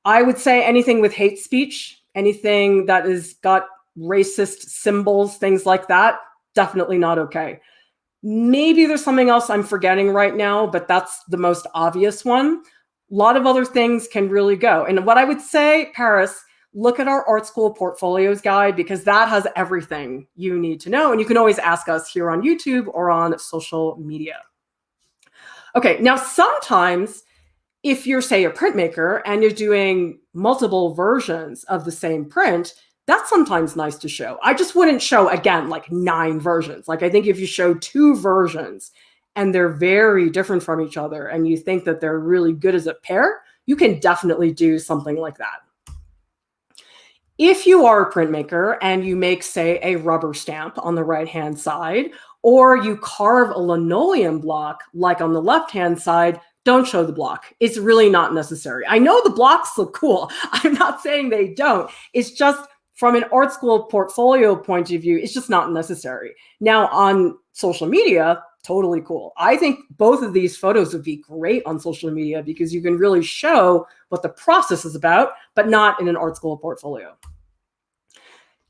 I would say anything with hate speech, anything that has got racist symbols, things like that, definitely not okay. Maybe there's something else I'm forgetting right now, but that's the most obvious one. A lot of other things can really go. And what I would say, Paris, look at our art school portfolios guide, because that has everything you need to know. And you can always ask us here on YouTube or on social media. Okay, now sometimes if you're, say, a printmaker and you're doing multiple versions of the same print, that's sometimes nice to show. I just wouldn't show, again, like 9 versions. Like I think if you show 2 versions and they're very different from each other and you think that they're really good as a pair, you can definitely do something like that. If you are a printmaker and you make, say, a rubber stamp on the right-hand side, or you carve a linoleum block like on the left-hand side, don't show the block. It's really not necessary. I know the blocks look cool. I'm not saying they don't. It's just from an art school portfolio point of view, it's just not necessary. Now on social media, totally cool. I think both of these photos would be great on social media because you can really show what the process is about, but not in an art school portfolio.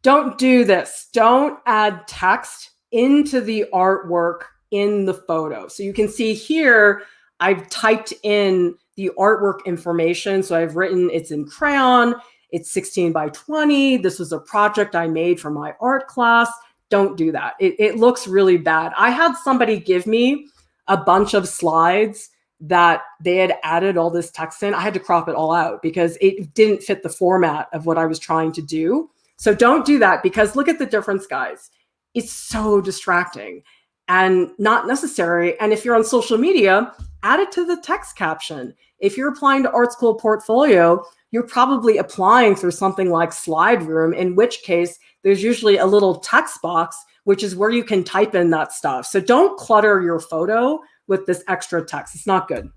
Don't do this. Don't add text into the artwork in the photo. So you can see here, I've typed in the artwork information. So I've written it's in crayon, it's 16 by 20. This was a project I made for my art class. Don't do that. It looks really bad. I had somebody give me a bunch of slides that they had added all this text in. I had to crop it all out because it didn't fit the format of what I was trying to do. So don't do that because look at the difference, guys. It's so distracting and not necessary. And if you're on social media, add it to the text caption. If you're applying to art school portfolio, you're probably applying through something like Slide Room, in which case there's usually a little text box, which is where you can type in that stuff. So don't clutter your photo with this extra text. It's not good.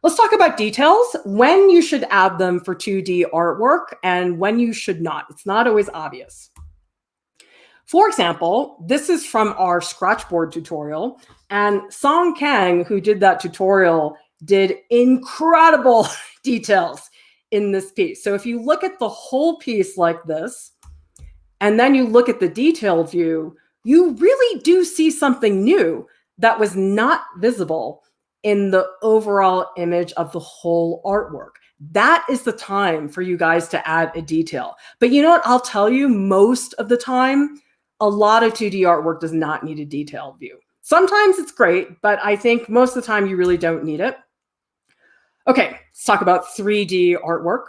Let's talk about details, when you should add them for 2D artwork and when you should not. It's not always obvious. For example, this is from our scratchboard tutorial, and Song Kang, who did that tutorial, did incredible details in this piece. So if you look at the whole piece like this, and then you look at the detail view, you really do see something new that was not visible in the overall image of the whole artwork. That is the time for you guys to add a detail. But you know what? I'll tell you, most of the time, a lot of 2D artwork does not need a detailed view. Sometimes it's great, but I think most of the time you really don't need it. Okay, let's talk about 3D artwork.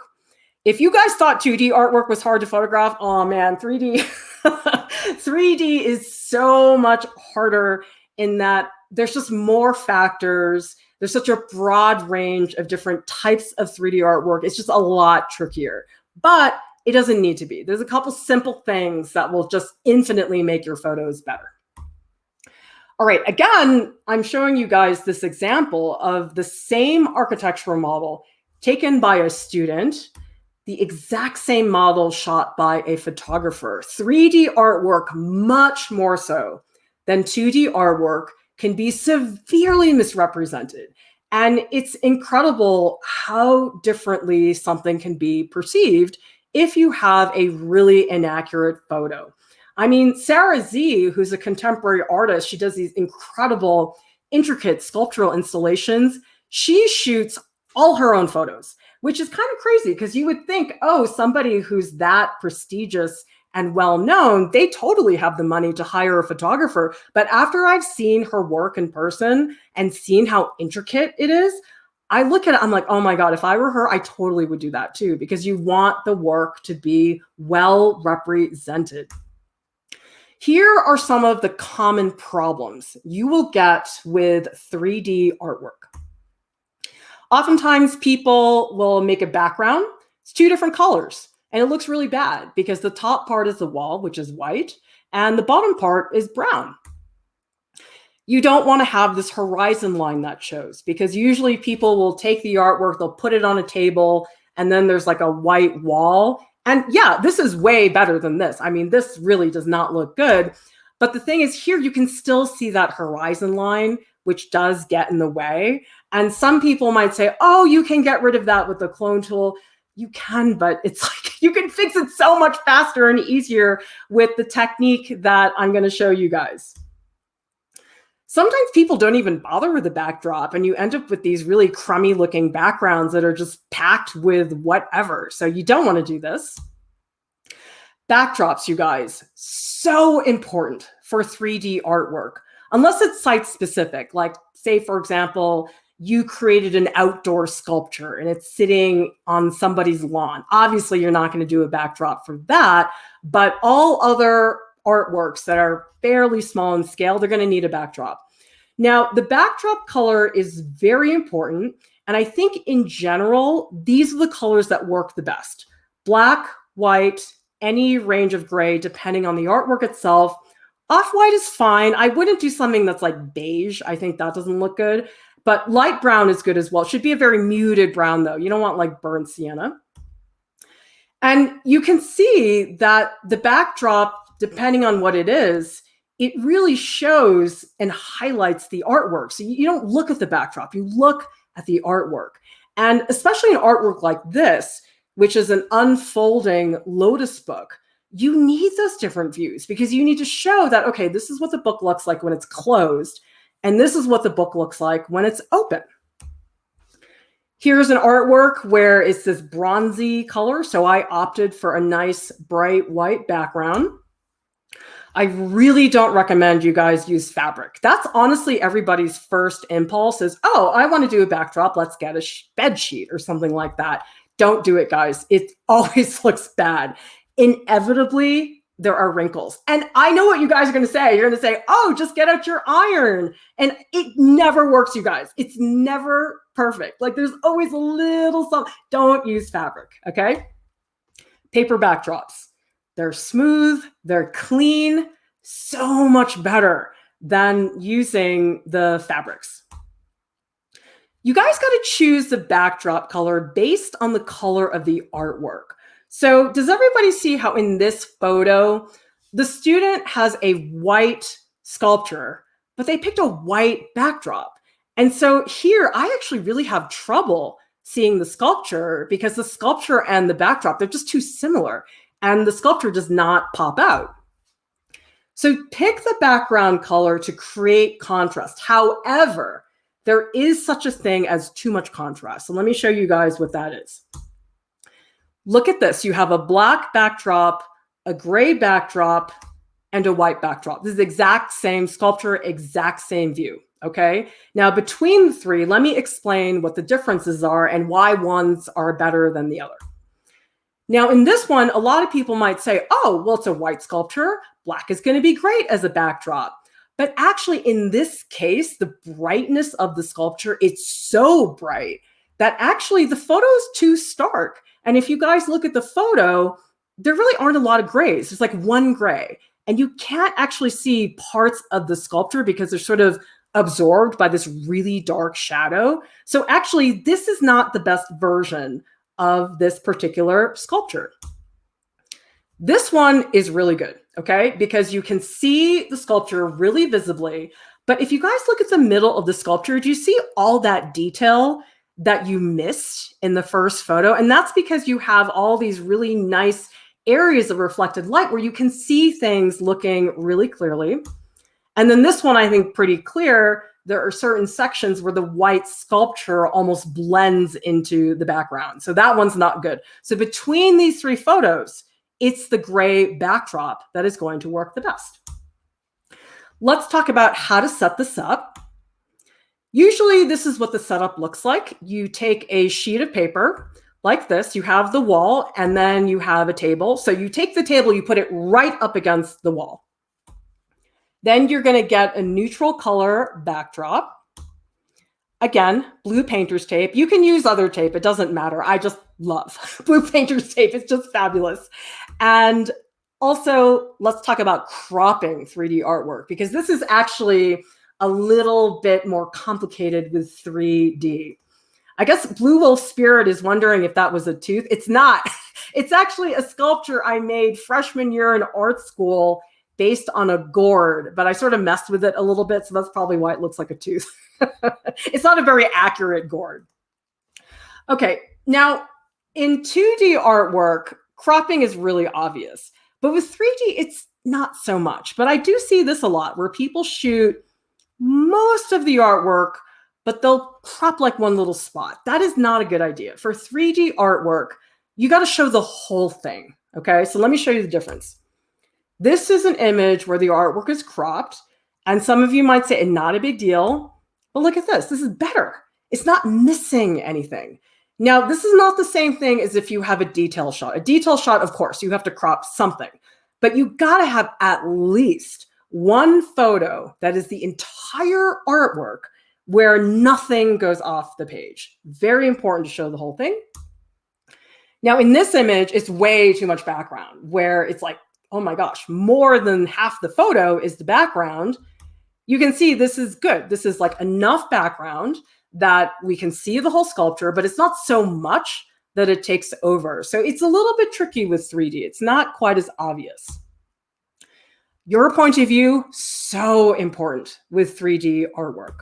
If you guys thought 2D artwork was hard to photograph, oh man, 3D, 3D is so much harder in that there's just more factors. There's such a broad range of different types of 3D artwork. It's just a lot trickier, but it doesn't need to be. There's a couple simple things that will just infinitely make your photos better. All right, again, I'm showing you guys this example of the same architectural model taken by a student, the exact same model shot by a photographer. 3D artwork, much more so than 2D artwork, can be severely misrepresented. And it's incredible how differently something can be perceived if you have a really inaccurate photo. I mean, Sarah Z, who's a contemporary artist, she does these incredible, intricate sculptural installations. She shoots all her own photos, which is kind of crazy because you would think, oh, somebody who's that prestigious and well-known, they totally have the money to hire a photographer. But after I've seen her work in person and seen how intricate it is, I look at it, I'm like, oh my God, if I were her, I totally would do that too, because you want the work to be well represented. Here are some of the common problems you will get with 3D artwork. Oftentimes people will make a background. It's two different colors and it looks really bad because the top part is the wall, which is white, and the bottom part is brown. You don't want to have this horizon line that shows because usually people will take the artwork, they'll put it on a table, and then there's like a white wall. And yeah, this is way better than this. I mean, this really does not look good. But the thing is here, you can still see that horizon line, which does get in the way. And some people might say, oh, you can get rid of that with the clone tool. You can, but it's like you can fix it so much faster and easier with the technique that I'm going to show you guys. Sometimes people don't even bother with the backdrop and you end up with these really crummy looking backgrounds that are just packed with whatever. So you don't want to do this. Backdrops, you guys, so important for 3D artwork, unless it's site specific. Like say, for example, you created an outdoor sculpture and it's sitting on somebody's lawn. Obviously, you're not going to do a backdrop for that, but all other artworks that are fairly small in scale, they're going to need a backdrop. Now, the backdrop color is very important. And I think in general, these are the colors that work the best. Black, white, any range of gray, depending on the artwork itself. Off-white is fine. I wouldn't do something that's like beige. I think that doesn't look good. But light brown is good as well. It should be a very muted brown, though. You don't want like burnt sienna. And you can see that the backdrop, depending on what it is, it really shows and highlights the artwork. So you don't look at the backdrop, you look at the artwork. And especially an artwork like this, which is an unfolding Lotus book, you need those different views because you need to show that, okay, this is what the book looks like when it's closed, and this is what the book looks like when it's open. Here's an artwork where it's this bronzy color, so I opted for a nice bright white background. I really don't recommend you guys use fabric. That's honestly everybody's first impulse is, oh, I want to do a backdrop. Let's get a bed sheet or something like that. Don't do it, guys. It always looks bad. Inevitably, there are wrinkles. And I know what you guys are going to say. You're going to say, oh, just get out your iron. And it never works, you guys. It's never perfect. Like there's always a little something. Don't use fabric, okay? Paper backdrops. They're smooth, they're clean, so much better than using the fabrics. You guys got to choose the backdrop color based on the color of the artwork. So does everybody see how in this photo, the student has a white sculpture, but they picked a white backdrop. And so here, I actually really have trouble seeing the sculpture because the sculpture and the backdrop, they're just too similar. And the sculpture does not pop out. So pick the background color to create contrast. However, there is such a thing as too much contrast. So let me show you guys what that is. Look at this. You have a black backdrop, a gray backdrop, and a white backdrop. This is the exact same sculpture, exact same view. Okay. Now between the three, let me explain what the differences are and why ones are better than the other. Now, in this one, a lot of people might say, oh, well, it's a white sculpture. Black is going to be great as a backdrop. But actually, in this case, the brightness of the sculpture, it's so bright that actually the photo is too stark. And if you guys look at the photo, there really aren't a lot of grays. There's like one gray. And you can't actually see parts of the sculpture because they're sort of absorbed by this really dark shadow. So actually, this is not the best version of this particular sculpture. This one is really good, okay? Because you can see the sculpture really visibly. But if you guys look at the middle of the sculpture, do you see all that detail that you missed in the first photo? And that's because you have all these really nice areas of reflected light where you can see things looking really clearly. And then this one, I think, pretty clear. There are certain sections where the white sculpture almost blends into the background. So that one's not good. So between these three photos, it's the gray backdrop that is going to work the best. Let's talk about how to set this up. Usually this is what the setup looks like. You take a sheet of paper like this. You have the wall and then you have a table. So you take the table, you put it right up against the wall. Then you're going to get a neutral color backdrop. Again, blue painter's tape. You can use other tape. It doesn't matter. I just love blue painter's tape. It's just fabulous. And also, let's talk about cropping 3D artwork, because this is actually a little bit more complicated with 3D. I guess Blue Wolf Spirit is wondering if that was a tooth. It's not. It's actually a sculpture I made freshman year in art school based on a gourd, but I sort of messed with it a little bit, so that's probably why it looks like a tooth. It's not a very accurate gourd. Okay, now in 2D artwork, cropping is really obvious, but with 3D, it's not so much. But I do see this a lot where people shoot most of the artwork, but they'll crop like one little spot. That is not a good idea. For 3D artwork, you got to show the whole thing, okay? So let me show you the difference. This is an image where the artwork is cropped, and some of you might say, not a big deal, but look at this. This is better. It's not missing anything. Now, this is not the same thing as if you have a detail shot. A detail shot, of course, you have to crop something, but you got to have at least one photo that is the entire artwork where nothing goes off the page. Very important to show the whole thing. Now, in this image, it's way too much background, where it's like, oh my gosh, more than half the photo is the background. You can see this is good. This is like enough background that we can see the whole sculpture, but it's not so much that it takes over. So it's a little bit tricky with 3D. It's not quite as obvious. Your point of view, so important with 3D artwork.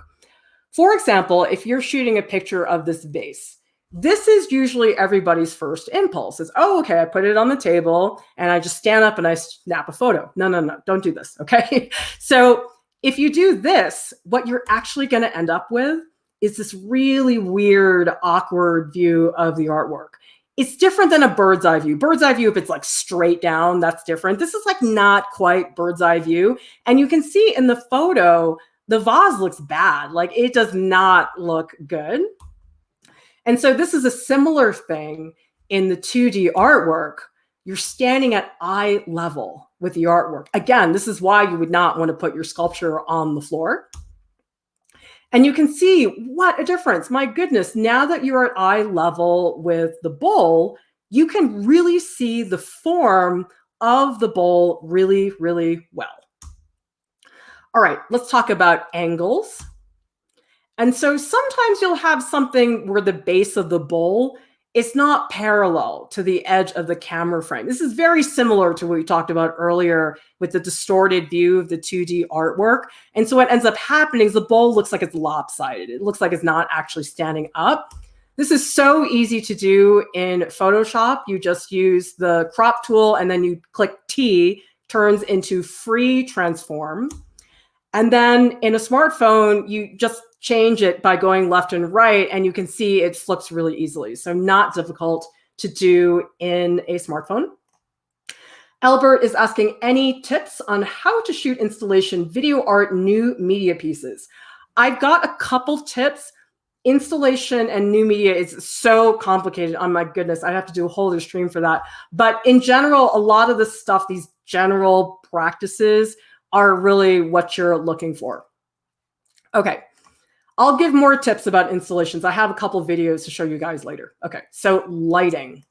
For example, if you're shooting a picture of this vase, this is usually everybody's first impulse is, oh, okay, I put it on the table and I just stand up and I snap a photo. No, no, no, don't do this, okay? So if you do this, what you're actually gonna end up with is this really weird, awkward view of the artwork. It's different than a bird's eye view. Bird's eye view, if it's like straight down, that's different. This is like not quite bird's eye view. And you can see in the photo, the vase looks bad. Like it does not look good. And so this is a similar thing in the 2D artwork. You're standing at eye level with the artwork. Again, this is why you would not want to put your sculpture on the floor. And you can see what a difference. My goodness, now that you're at eye level with the bowl, you can really see the form of the bowl really, really well. All right, let's talk about angles. And so sometimes you'll have something where the base of the bowl is not parallel to the edge of the camera frame. This is very similar to what we talked about earlier with the distorted view of the 2D artwork. And so what ends up happening is the bowl looks like it's lopsided. It looks like it's not actually standing up. This is so easy to do in Photoshop. You just use the crop tool and then you click T, turns into free transform. And then in a smartphone, you just change it by going left and right, and you can see it flips really easily. So not difficult to do in a smartphone. Albert is asking any tips on how to shoot installation, video art, new media pieces. I've got a couple tips. Installation and new media is so complicated. Oh my goodness, I have to do a whole other stream for that. But in general, a lot of this stuff, these general practices are really what you're looking for. Okay, I'll give more tips about installations. I have a couple videos to show you guys later. Okay, so lighting.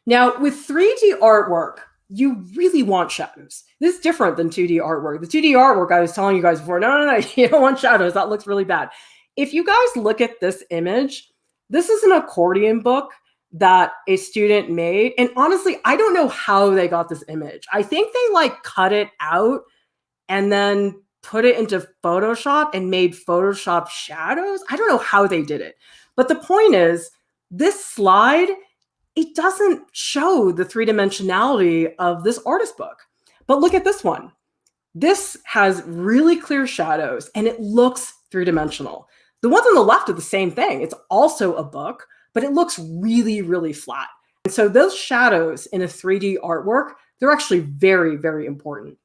Now with 3D artwork, you really want shadows. This is different than 2D artwork. The 2D artwork, I was telling you guys before, no, you don't want shadows. That looks really bad. If you guys look at this image, this is an accordion book that a student made. And honestly, I don't know how they got this image. I think they like cut it out and then put it into Photoshop and made Photoshop shadows. I don't know how they did it. But the point is, this slide, it doesn't show the three-dimensionality of this artist book. But look at this one. This has really clear shadows and it looks three-dimensional. The ones on the left are the same thing. It's also a book, but it looks really, really flat. And so those shadows in a 3D artwork, they're actually very, very important.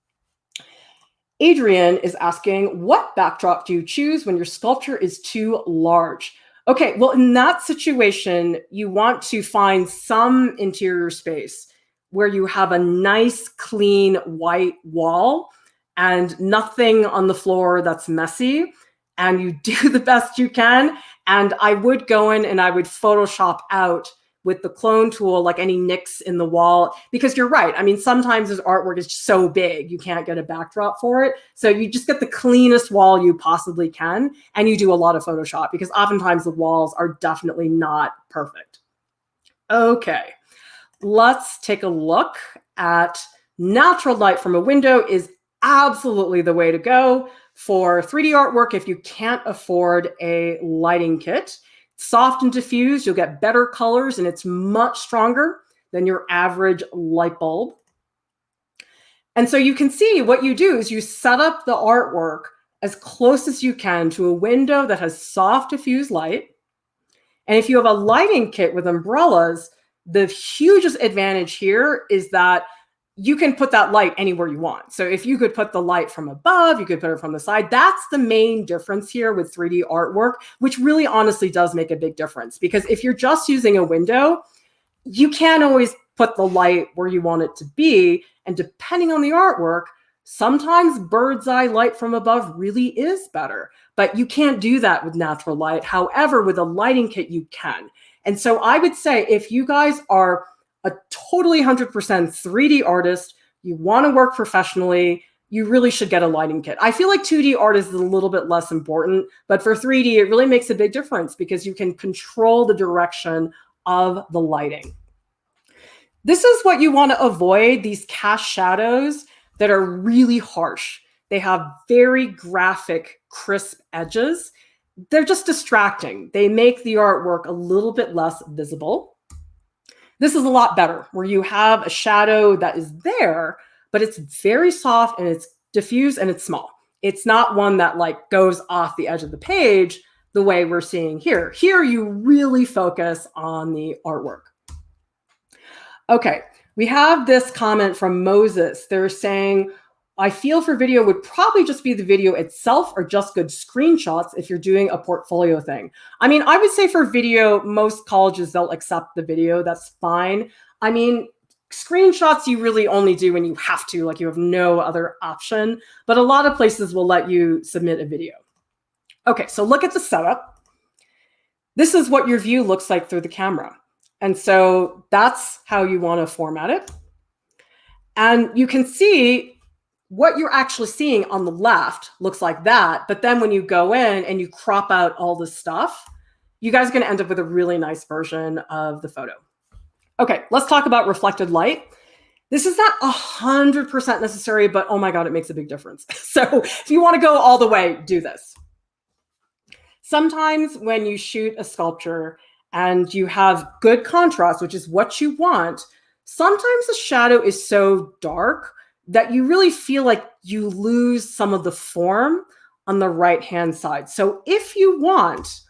Adrian is asking, what backdrop do you choose when your sculpture is too large? Okay, well, in that situation, you want to find some interior space where you have a nice, clean, white wall and nothing on the floor that's messy. And you do the best you can. And I would go in and I would Photoshop out with the clone tool, like any nicks in the wall, because you're right. I mean, sometimes this artwork is so big, you can't get a backdrop for it. So you just get the cleanest wall you possibly can, and you do a lot of Photoshop because oftentimes the walls are definitely not perfect. Okay, let's take a look at natural light from a window is absolutely the way to go for 3D artwork if you can't afford a lighting kit. Soft and diffused, you'll get better colors and it's much stronger than your average light bulb. And so you can see what you do is you set up the artwork as close as you can to a window that has soft diffused light. And if you have a lighting kit with umbrellas, the hugest advantage here is that you can put that light anywhere you want. So if you could put the light from above, you could put it from the side. That's the main difference here with 3D artwork, which really honestly does make a big difference. Because if you're just using a window, you can't always put the light where you want it to be. And depending on the artwork, sometimes bird's eye light from above really is better. But you can't do that with natural light. However, with a lighting kit, you can. And so I would say if you guys are a totally 100% 3D artist, you want to work professionally, you really should get a lighting kit. I feel like 2D art is a little bit less important, but for 3D, it really makes a big difference because you can control the direction of the lighting. This is what you want to avoid, these cast shadows that are really harsh. They have very graphic, crisp edges. They're just distracting. They make the artwork a little bit less visible. This is a lot better, where you have a shadow that is there, but it's very soft and it's diffuse and it's small. It's not one that like goes off the edge of the page the way we're seeing here. Here you really focus on the artwork. Okay, we have this comment from Moses. They're saying, I feel for video would probably just be the video itself or just good screenshots if you're doing a portfolio thing. I mean, I would say for video, most colleges, they'll accept the video. That's fine. I mean, screenshots you really only do when you have to, like you have no other option. But a lot of places will let you submit a video. Okay, so look at the setup. This is what your view looks like through the camera. And so that's how you want to format it. And you can see what you're actually seeing on the left looks like that. But then when you go in and you crop out all the stuff, you guys are going to end up with a really nice version of the photo. Okay, let's talk about reflected light. This is not 100% necessary, but oh my God, it makes a big difference. So if you want to go all the way, do this. Sometimes when you shoot a sculpture and you have good contrast, which is what you want, sometimes the shadow is so dark that you really feel like you lose some of the form on the right-hand side. So if you want,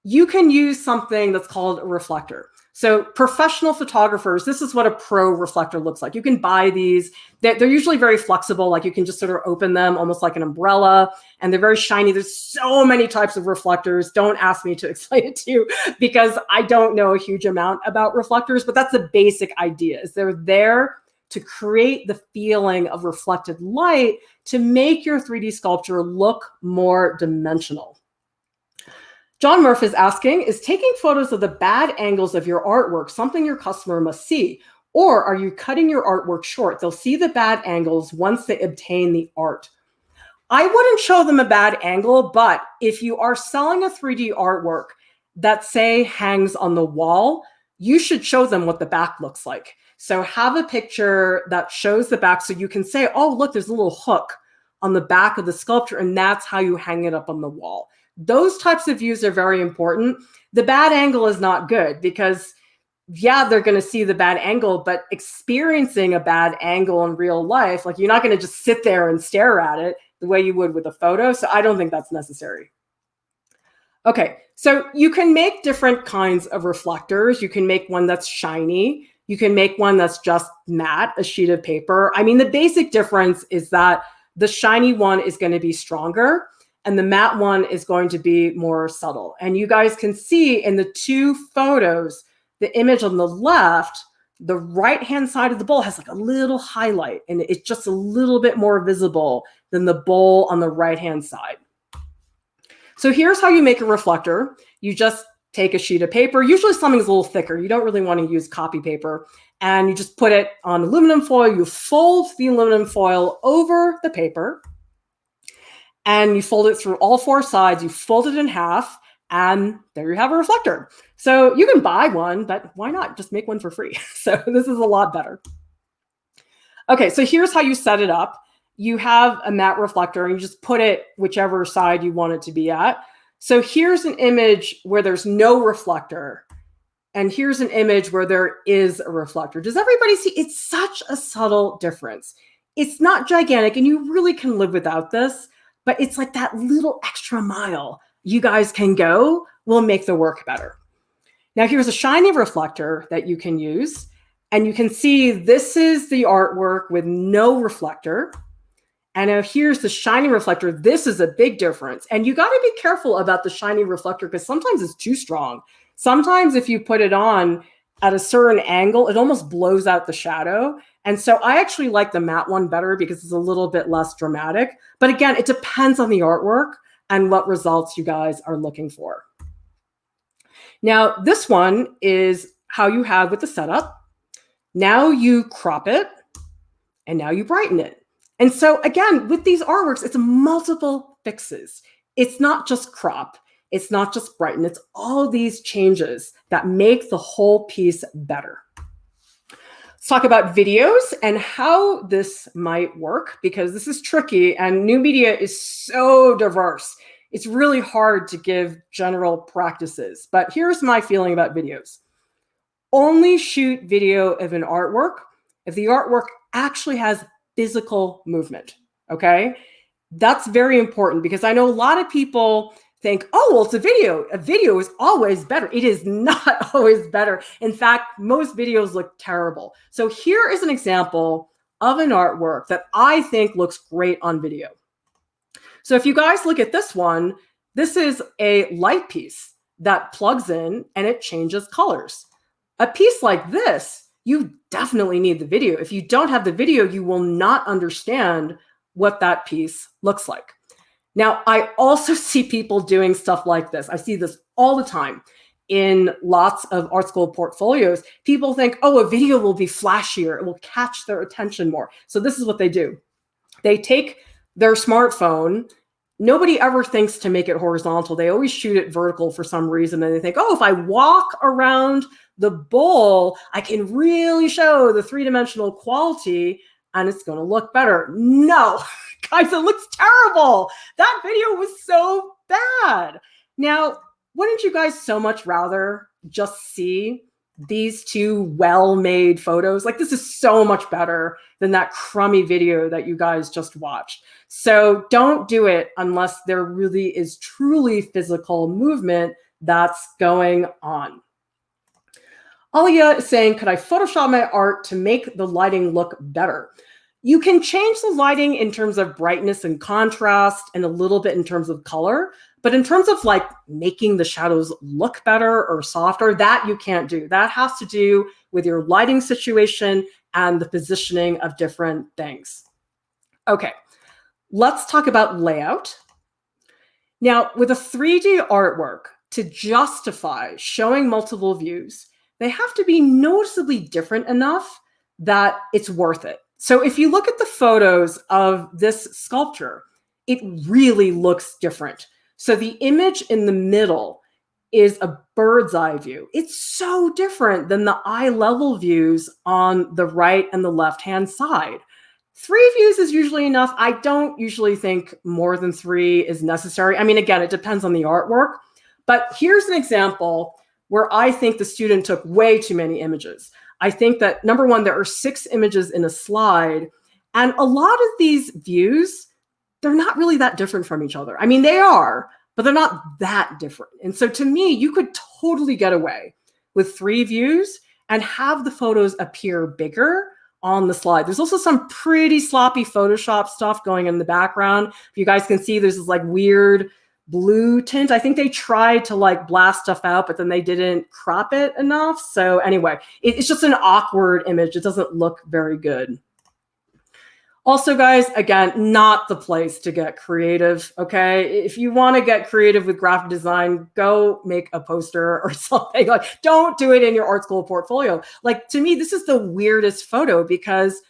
you can use something that's called a reflector. So professional photographers, this is what a pro reflector looks like. You can buy these. They're usually very flexible. Like you can just sort of open them almost like an umbrella, and they're very shiny. There's so many types of reflectors. Don't ask me to explain it to you because I don't know a huge amount about reflectors, but that's the basic idea, is they're there to create the feeling of reflected light to make your 3D sculpture look more dimensional. John Murphy is asking, is taking photos of the bad angles of your artwork something your customer must see? Or are you cutting your artwork short? They'll see the bad angles once they obtain the art. I wouldn't show them a bad angle, but if you are selling a 3D artwork that, say, hangs on the wall, you should show them what the back looks like. So have a picture that shows the back so you can say, oh, look, there's a little hook on the back of the sculpture, and that's how you hang it up on the wall. Those types of views are very important. The bad angle is not good because, yeah, they're going to see the bad angle, but experiencing a bad angle in real life, like you're not going to just sit there and stare at it the way you would with a photo. So I don't think that's necessary. Okay, so you can make different kinds of reflectors. You can make one that's shiny. You can make one that's just matte, a sheet of paper. I mean, the basic difference is that the shiny one is going to be stronger and the matte one is going to be more subtle. And you guys can see in the two photos, the image on the left, the right-hand side of the bowl has like a little highlight and it's just a little bit more visible than the bowl on the right-hand side. So here's how you make a reflector. You just take a sheet of paper. Usually something's a little thicker. You don't really want to use copy paper. And you just put it on aluminum foil. You fold the aluminum foil over the paper. And you fold it through all four sides. You fold it in half. And there you have a reflector. So you can buy one, but why not just make one for free? So this is a lot better. Okay, so here's how you set it up. You have a matte reflector and you just put it whichever side you want it to be at. So here's an image where there's no reflector. And here's an image where there is a reflector. Does everybody see? It's such a subtle difference. It's not gigantic and you really can live without this, but it's like that little extra mile you guys can go will make the work better. Now here's a shiny reflector that you can use. And you can see this is the artwork with no reflector. And now here's the shiny reflector. This is a big difference. And you got to be careful about the shiny reflector because sometimes it's too strong. Sometimes if you put it on at a certain angle, it almost blows out the shadow. And so I actually like the matte one better because it's a little bit less dramatic. But again, it depends on the artwork and what results you guys are looking for. Now, this one is how you have with the setup. Now you crop it and now you brighten it. And so again, with these artworks, it's multiple fixes. It's not just crop. It's not just brighten, it's all these changes that make the whole piece better. Let's talk about videos and how this might work, because this is tricky and new media is so diverse. It's really hard to give general practices, but here's my feeling about videos. Only shoot video of an artwork if the artwork actually has physical movement, okay? That's very important, because I know a lot of people think, oh, well, it's a video. A video is always better. It is not always better. In fact, most videos look terrible. So here is an example of an artwork that I think looks great on video. So if you guys look at this one, this is a light piece that plugs in and it changes colors. A piece like this, you definitely need the video. If you don't have the video, you will not understand what that piece looks like. Now, I also see people doing stuff like this. I see this all the time in lots of art school portfolios. People think, oh, a video will be flashier. It will catch their attention more. So this is what they do. They take their smartphone. Nobody ever thinks to make it horizontal. They always shoot it vertical for some reason. And they think, oh, if I walk around the bowl, I can really show the three-dimensional quality and it's going to look better. No, guys, it looks terrible. That video was so bad. Now, wouldn't you guys so much rather just see these two well-made photos? Like, this is so much better than that crummy video that you guys just watched. So don't do it unless there really is truly physical movement that's going on. Alia is saying, could I Photoshop my art to make the lighting look better? You can change the lighting in terms of brightness and contrast and a little bit in terms of color, but in terms of like making the shadows look better or softer, that you can't do. That has to do with your lighting situation and the positioning of different things. Okay, let's talk about layout. Now, with a 3D artwork, to justify showing multiple views, they have to be noticeably different enough that it's worth it. So if you look at the photos of this sculpture, it really looks different. So the image in the middle is a bird's eye view. It's so different than the eye level views on the right and the left-hand side. 3 views is usually enough. I don't usually think more than 3 is necessary. I mean, again, it depends on the artwork, but here's an example where I think the student took way too many images. I think that, number one, there are 6 images in a slide, and a lot of these views, they're not really that different from each other. I mean, they are, but they're not that different. And so to me, you could totally get away with 3 views and have the photos appear bigger on the slide. There's also some pretty sloppy Photoshop stuff going in the background. If you guys can see, there's this like weird blue tint. I think they tried to like blast stuff out, but then they didn't crop it enough. So anyway, it's just an awkward image. It doesn't look very good. Also, guys, again, not the place to get creative, okay? If you want to get creative with graphic design, go make a poster or something. Like, don't do it in your art school portfolio. Like, to me, this is the weirdest photo because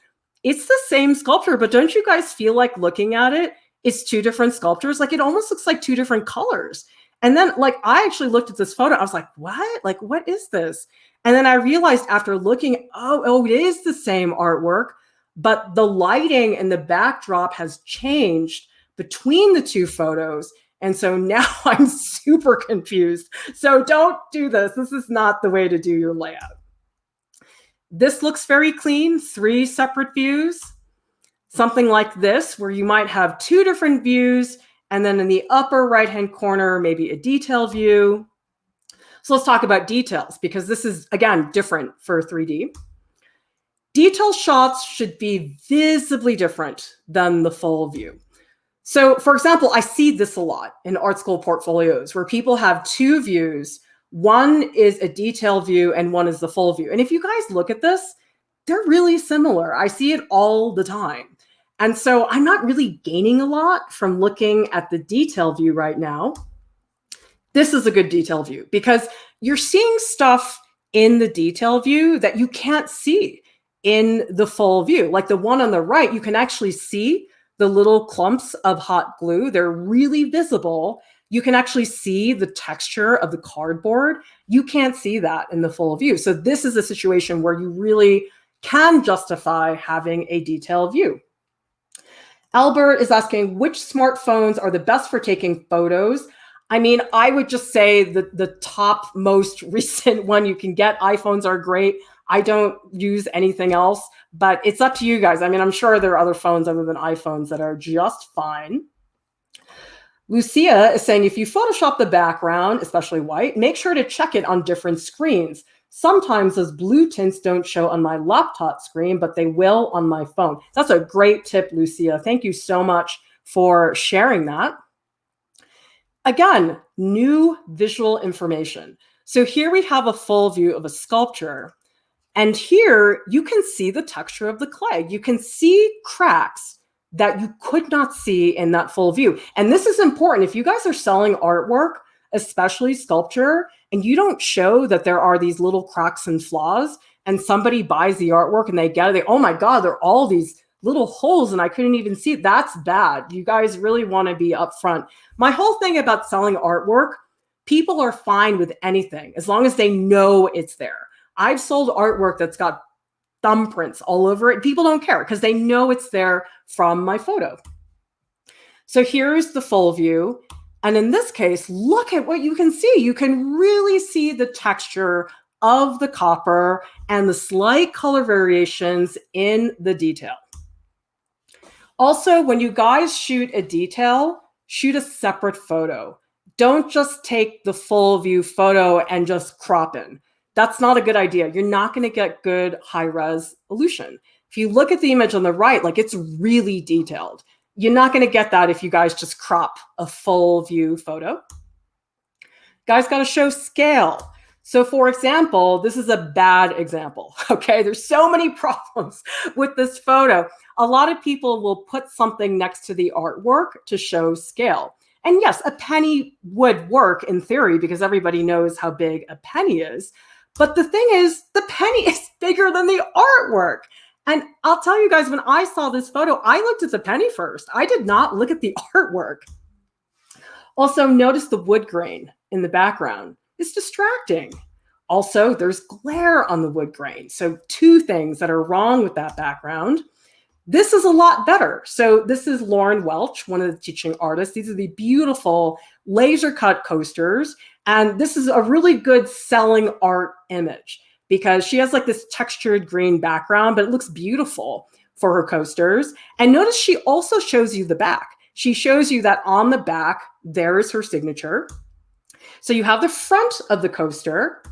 it's the same sculpture, but don't you guys feel like looking at it, it's 2 different sculptures? Like, it almost looks like 2 different colors. And then, like, I actually looked at this photo. I was like, what? Like, what is this? And then I realized after looking, oh, it is the same artwork, but the lighting and the backdrop has changed between the 2 photos. And so now I'm super confused. So don't do this. This is not the way to do your layout. This looks very clean, 3 separate views. Something like this, where you might have 2 different views, and then in the upper right-hand corner, maybe a detail view. So let's talk about details, because this is, again, different for 3D. Detail shots should be visibly different than the full view. So, for example, I see this a lot in art school portfolios where people have 2 views. One is a detail view and one is the full view. And if you guys look at this, they're really similar. I see it all the time. And so I'm not really gaining a lot from looking at the detail view right now. This is a good detail view because you're seeing stuff in the detail view that you can't see in the full view. Like the one on the right, you can actually see the little clumps of hot glue. They're really visible. you can actually see the texture of the cardboard. You can't see that in the full view. So this is a situation where you really can justify having a detailed view. Albert is asking, which smartphones are the best for taking photos? I mean, I would just say the top most recent one you can get. iPhones are great. I don't use anything else, but it's up to you guys. I mean, I'm sure there are other phones other than iPhones that are just fine. Lucia is saying, if you Photoshop the background, especially white, make sure to check it on different screens. Sometimes those blue tints don't show on my laptop screen, but they will on my phone. That's a great tip, Lucia. Thank you so much for sharing that. Again, new visual information. So here we have a full view of a sculpture. And here you can see the texture of the clay. You can see cracks that you could not see in that full view. And this is important. If you guys are selling artwork, especially sculpture, and you don't show that there are these little cracks and flaws, and somebody buys the artwork and they get it, oh my God, there are all these little holes and I couldn't even see it. That's bad. You guys really want to be upfront. My whole thing about selling artwork, people are fine with anything as long as they know it's there. I've sold artwork that's got thumbprints all over it. People don't care because they know it's there from my photo. So here's the full view. And in this case, look at what you can see. You can really see the texture of the copper and the slight color variations in the detail. Also, when you guys shoot a detail, shoot a separate photo. Don't just take the full view photo and just crop in. That's not a good idea. You're not going to get good high resolution. If you look at the image on the right, like it's really detailed. You're not going to get that if you guys just crop a full view photo. Guys got to show scale. So for example, this is a bad example, okay? There's so many problems with this photo. A lot of people will put something next to the artwork to show scale. And yes, a penny would work in theory because everybody knows how big a penny is. But the thing is, the penny is bigger than the artwork. And I'll tell you guys, when I saw this photo, I looked at the penny first. I did not look at the artwork. Also, notice the wood grain in the background. It's distracting. Also, there's glare on the wood grain. So two things that are wrong with that background. This is a lot better. So this is Lauren Welch, one of the teaching artists. These are the beautiful laser cut coasters. And this is a really good selling art image because she has like this textured green background, but it looks beautiful for her coasters. And notice she also shows you the back. She shows you that on the back, there is her signature. So you have the front of the coaster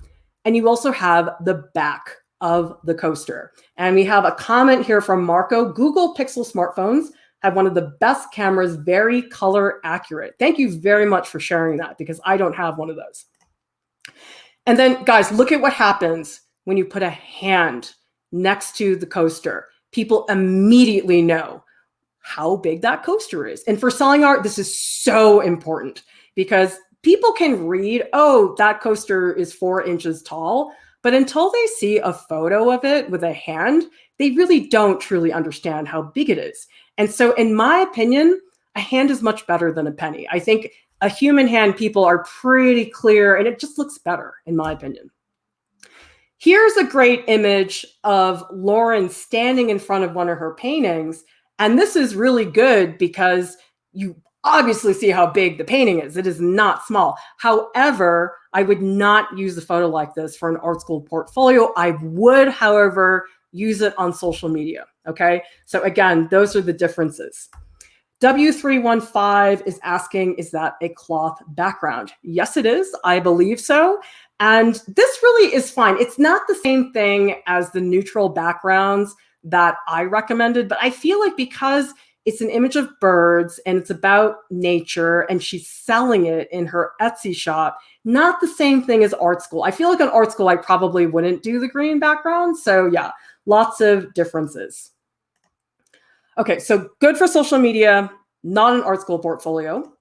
and you also have the back of the coaster. And we have a comment here from Marco. Google Pixel smartphones have one of the best cameras, very color accurate. Thank you very much for sharing that because I don't have one of those. And then guys, look at what happens when you put a hand next to the coaster. People immediately know how big that coaster is. And for selling art, this is so important because people can read, oh, that coaster is 4 inches tall. But until they see a photo of it with a hand, they really don't truly understand how big it is. And so in my opinion, a hand is much better than a penny. I think a human hand, people are pretty clear and it just looks better in my opinion. Here's a great image of Lauren standing in front of one of her paintings. And this is really good because you obviously see how big the painting is. It is not small. However, I would not use a photo like this for an art school portfolio. I would, however, use it on social media, okay? So again, those are the differences. W315 is asking, is that a cloth background? Yes, it is. I believe so. And this really is fine. It's not the same thing as the neutral backgrounds that I recommended, but I feel like because it's an image of birds and it's about nature and she's selling it in her Etsy shop, not the same thing as art school. I feel like in art school, I probably wouldn't do the green background. So yeah, lots of differences. Okay, so good for social media, not an art school portfolio.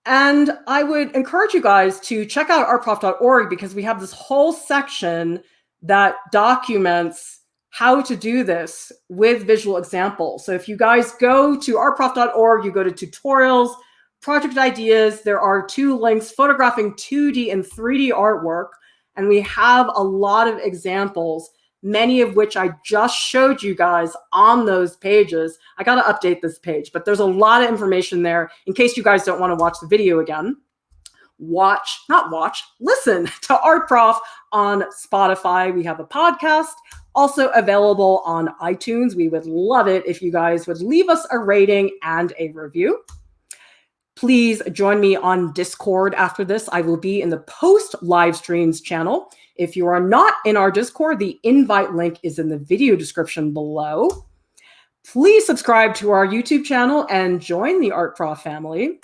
And I would encourage you guys to check out artprof.org because we have this whole section that documents how to do this with visual examples. So if you guys go to artprof.org, you go to tutorials, project ideas, there are 2 links photographing 2D and 3D artwork. And we have a lot of examples, many of which I just showed you guys on those pages. I got to update this page, but there's a lot of information there in case you guys don't want to watch the video again. Listen to Art Prof on Spotify. We have a podcast also available on iTunes. We would love it if you guys would leave us a rating and a review. Please join me on Discord after this. I will be in the post live streams channel. If you are not in our Discord, the invite link is in the video description below. Please subscribe to our YouTube channel and join the Art Prof family.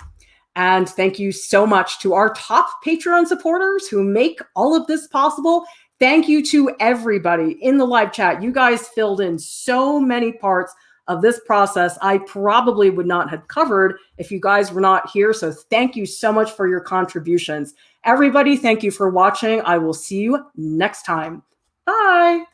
And thank you so much to our top Patreon supporters who make all of this possible. Thank you to everybody in the live chat. You guys filled in so many parts of this process I probably would not have covered if you guys were not here. So thank you so much for your contributions. Everybody, thank you for watching. I will see you next time. Bye.